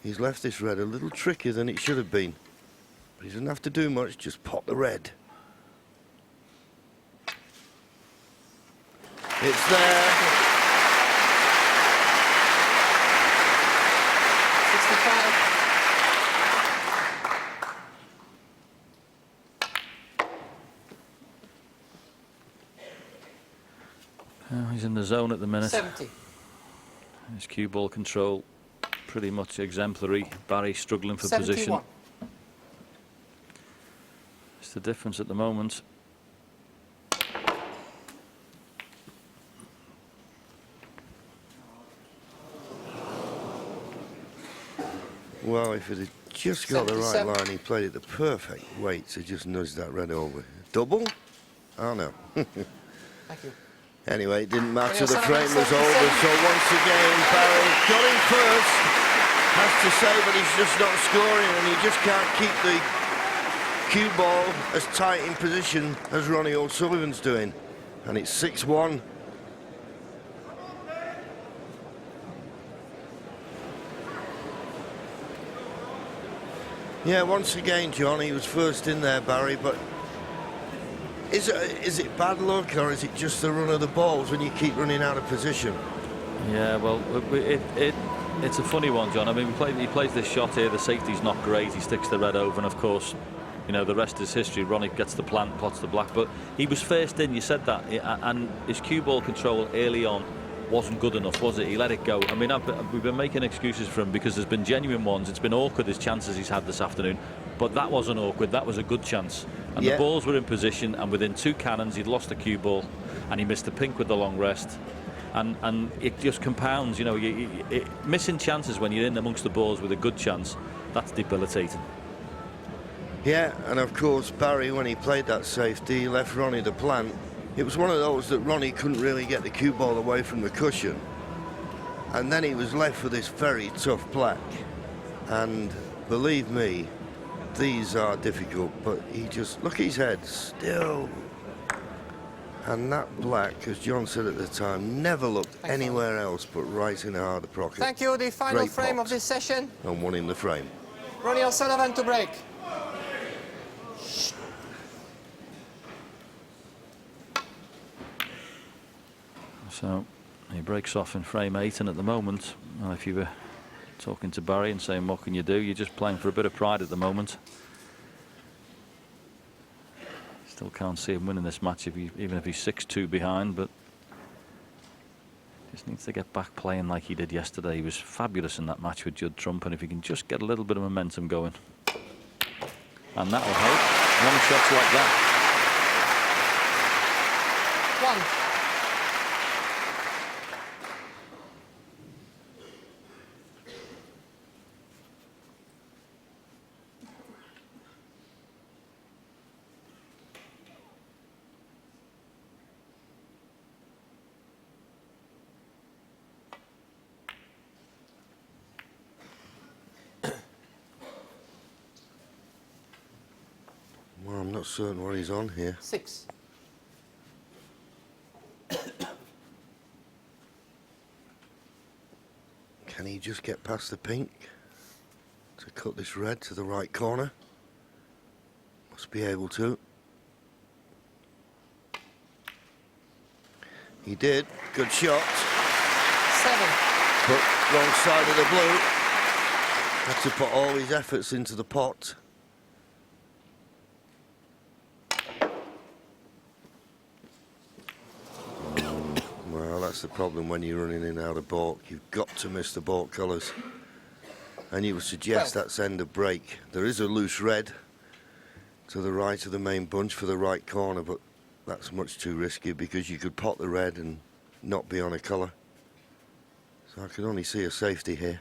He's left this red a little trickier than it should have been. But he doesn't have to do much, just pot the red. It's there. 65. He's in the zone at the minute. 70. His cue ball control pretty much exemplary. Barry struggling for 71. position. It's the difference at the moment. Well, if it had just got the right 77. line, he played it the perfect weight to just nudge that red over. Double? Oh no. Thank you. Anyway, it didn't matter, Yes, the frame was 77. over, so once again, Barry got him first, has to say, but he's just not scoring, and he just can't keep the cue ball as tight in position as Ronnie O'Sullivan's doing. And it's 6-1. Yeah, once again, John, he was first in there, Barry, but is it bad luck, or is it just the run of the balls when you keep running out of position? Yeah, well, it's a funny one, John. I mean, he plays this shot here. The safety's not great. He sticks the red over, and of course, you know, the rest is history. Ronnie gets the plant, pots the black, but he was first in. You said that, and his cue ball control early on wasn't good enough, was it? He let it go. I mean, we've been making excuses for him because there's been genuine ones. It's been awkward, his chances he's had this afternoon, but that wasn't awkward. That was a good chance. And yeah, the balls were in position, and within two cannons, he'd lost the cue ball, and he missed the pink with the long rest. And it just compounds, you know, missing chances when you're in amongst the balls with a good chance, that's debilitating. Yeah, and of course, Barry, when he played that safety, he left Ronnie the plant. It was one of those that Ronnie couldn't really get the cue ball away from the cushion. And then he was left with this very tough black. And believe me, these are difficult, but he just, look at his head, still. And that black, as John said at the time, never looked anywhere else but right in the heart of the pocket. Thank you. The final Great frame pot. of this session. And one in the frame. Ronnie O'Sullivan to break. So he breaks off in frame 8, and at the moment, well, if you were talking to Barry and saying what can you do, you're just playing for a bit of pride at the moment. Still can't see him winning this match even if he's 6-2 behind, but just needs to get back playing like he did yesterday. He was fabulous in that match with Judd Trump, and if he can just get a little bit of momentum going, and that will help. Long shots like that. 1. Well, I'm not certain what he's on here. 6. Can he just get past the pink to cut this red to the right corner? Must be able to. He did. Good shot. 7. But wrong side of the blue. Had to put all his efforts into the pot. Well, that's the problem when you're running in out of balk. You've got to miss the balk colours. And you would suggest that's end of break. There is a loose red to the right of the main bunch for the right corner, but that's much too risky because you could pot the red and not be on a colour. So I can only see a safety here.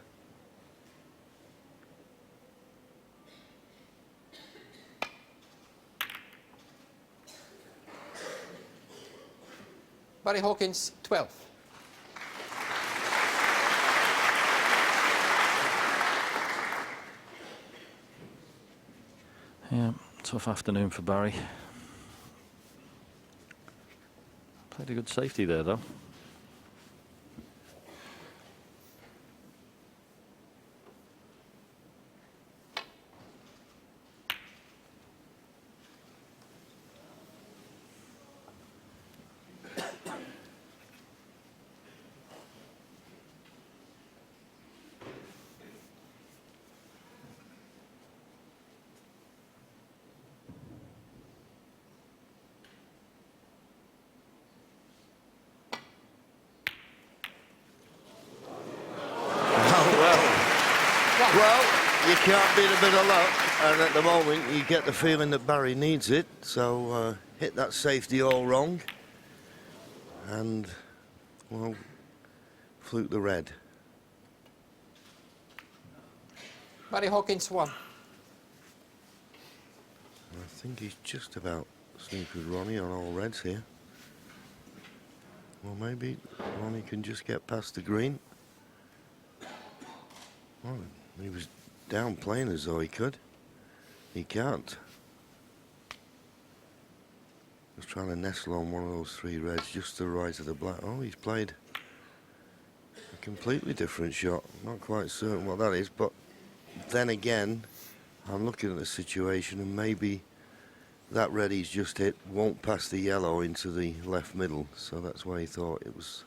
Barry Hawkins, 12. Yeah, tough afternoon for Barry. Played a good safety there, though. Well, you can't beat a bit of luck, and at the moment you get the feeling that Barry needs it, so hit that safety all wrong, and, well, fluke the red. Barry Hawkins 1. I think he's just about snookered Ronnie on all reds here. Well, maybe Ronnie can just get past the green. Well, he was down playing as though he could. He can't. Just trying to nestle on one of those 3 reds just to the right of the black. Oh, he's played a completely different shot. Not quite certain what that is, but then again, I'm looking at the situation and maybe that red he's just hit won't pass the yellow into the left middle, so that's why he thought it was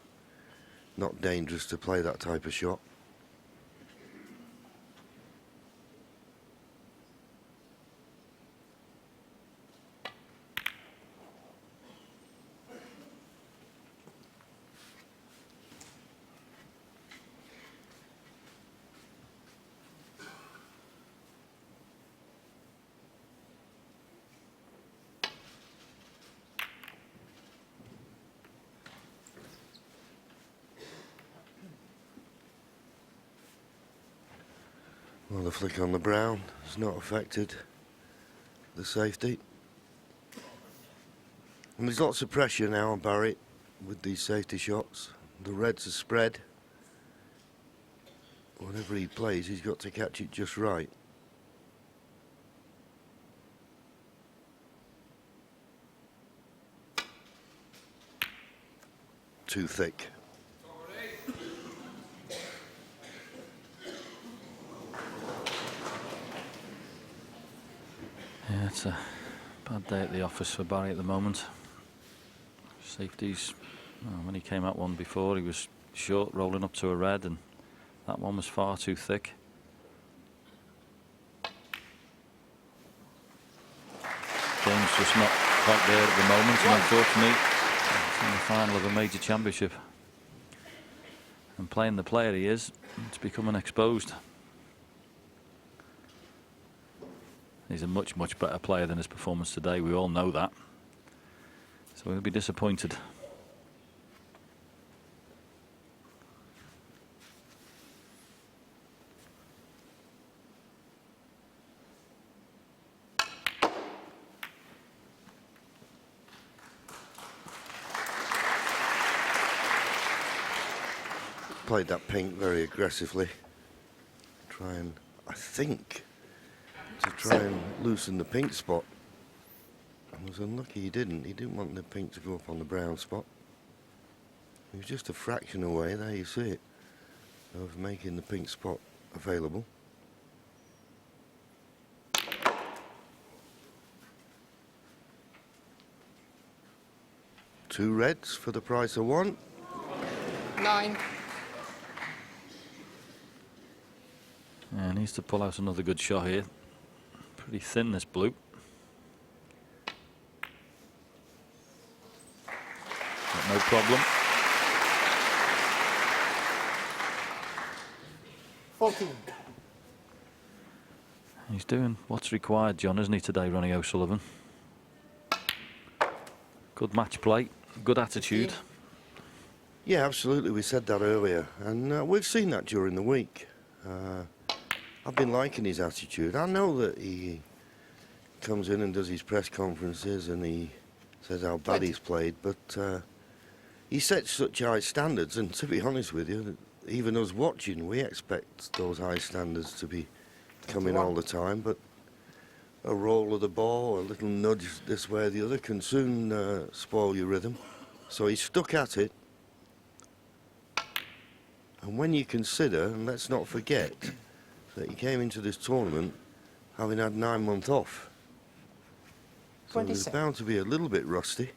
not dangerous to play that type of shot. Well, the flick on the brown has not affected the safety. And there's lots of pressure now on Barry with these safety shots. The reds are spread. Whatever he plays, he's got to catch it just right. Too thick. Yeah, it's a bad day at the office for Barry at the moment. Safeties, well, when he came out one before, he was short, rolling up to a red, and that one was far too thick. Game's just not quite there at the moment, and unfortunately, it's in the final of a major championship. And playing the player he is, it's becoming exposed. He's a much, much better player than his performance today. We all know that. So he'll be disappointed. Played that pink very aggressively. Try and, I think, to try and loosen the pink spot. I was unlucky he didn't. He didn't want the pink to go up on the brown spot. He was just a fraction away, there you see it, of making the pink spot available. Two reds for the price of one. 9. Yeah, needs to pull out another good shot here. Pretty thin, this blue. But no problem. 14. He's doing what's required, John, isn't he, today, Ronnie O'Sullivan? Good match play, good attitude. Yeah, absolutely. We said that earlier, and we've seen that during the week. I've been liking his attitude. I know that he comes in and does his press conferences and he says how bad he's played, but he sets such high standards, and to be honest with you, even us watching, we expect those high standards to be coming all the time, but a roll of the ball, a little nudge this way or the other can soon spoil your rhythm. So he stuck at it. And when you consider, and let's not forget, that he came into this tournament having had 9 months off. So he was bound to be a little bit rusty.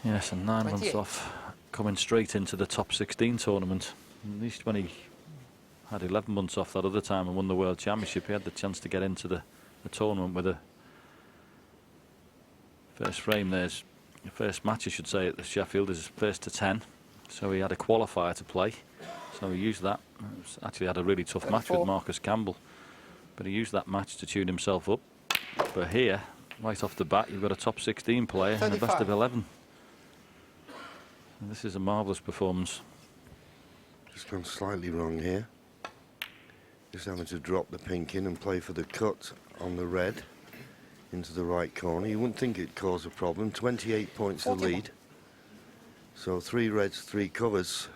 Yes, and 9 months 28. off, coming straight into the top 16 tournament. At least when he had 11 months off that other time and won the World Championship, he had the chance to get into the tournament with a first frame. There's the first match, I should say, at the Sheffield is first to 10. So he had a qualifier to play. So he used that. Actually had a really tough match with Marcus Campbell. But he used that match to tune himself up. But here, right off the bat, you've got a top 16 player and a best of 11. And this is a marvellous performance. Just gone slightly wrong here. Just having to drop the pink in and play for the cut on the red into the right corner. You wouldn't think it'd cause a problem. 28 points the lead. So 3 reds, 3 covers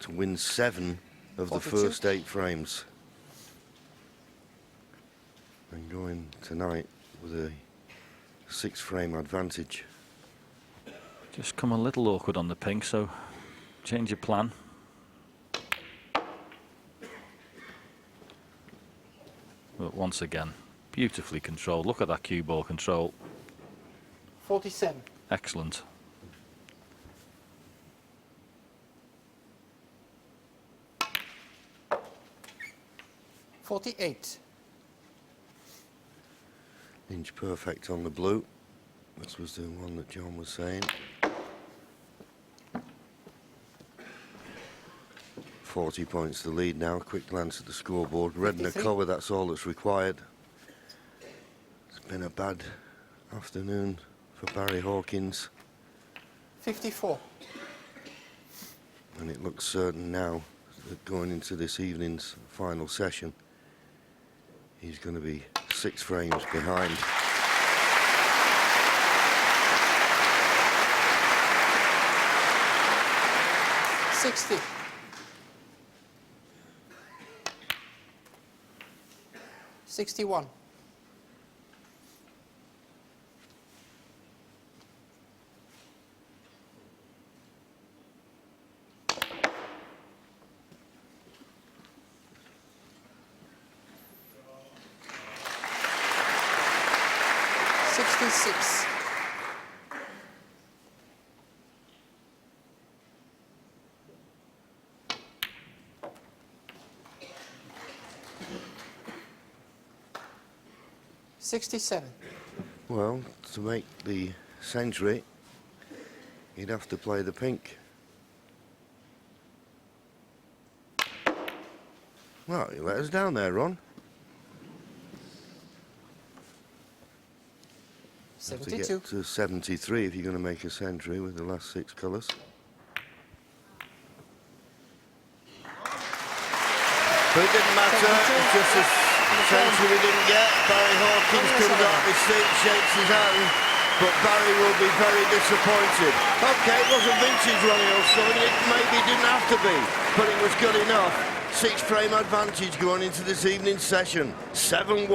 to win 7 of the first 8 frames. And going tonight with a 6 frame advantage. Just come a little awkward on the pink, so change your plan. But once again, beautifully controlled. Look at that cue ball control. 47. Excellent. $48. Inch perfect on the blue. This was the one that John was saying. 40 points the lead now. Quick glance at the scoreboard. Red and a cover, that's all that's required. It's been a bad afternoon for Barry Hawkins. 54. And it looks certain now that going into this evening's final session, he's going to be 6 frames behind. $60. 61. $66. $67. Well, to make the century, he'd have to play the pink. Well, you let us down there, Ron. Have to 72. get to 73 if you're going to make a century with the last 6 colours. But it didn't matter, it's just a century we didn't get. Barry Hawkins comes off his seat, shakes his hand, but Barry will be very disappointed. Okay, it wasn't vintage Ronnie O'Sullivan, it maybe didn't have to be, but it was good enough. 6 frame advantage going into this evening's session. 7-1.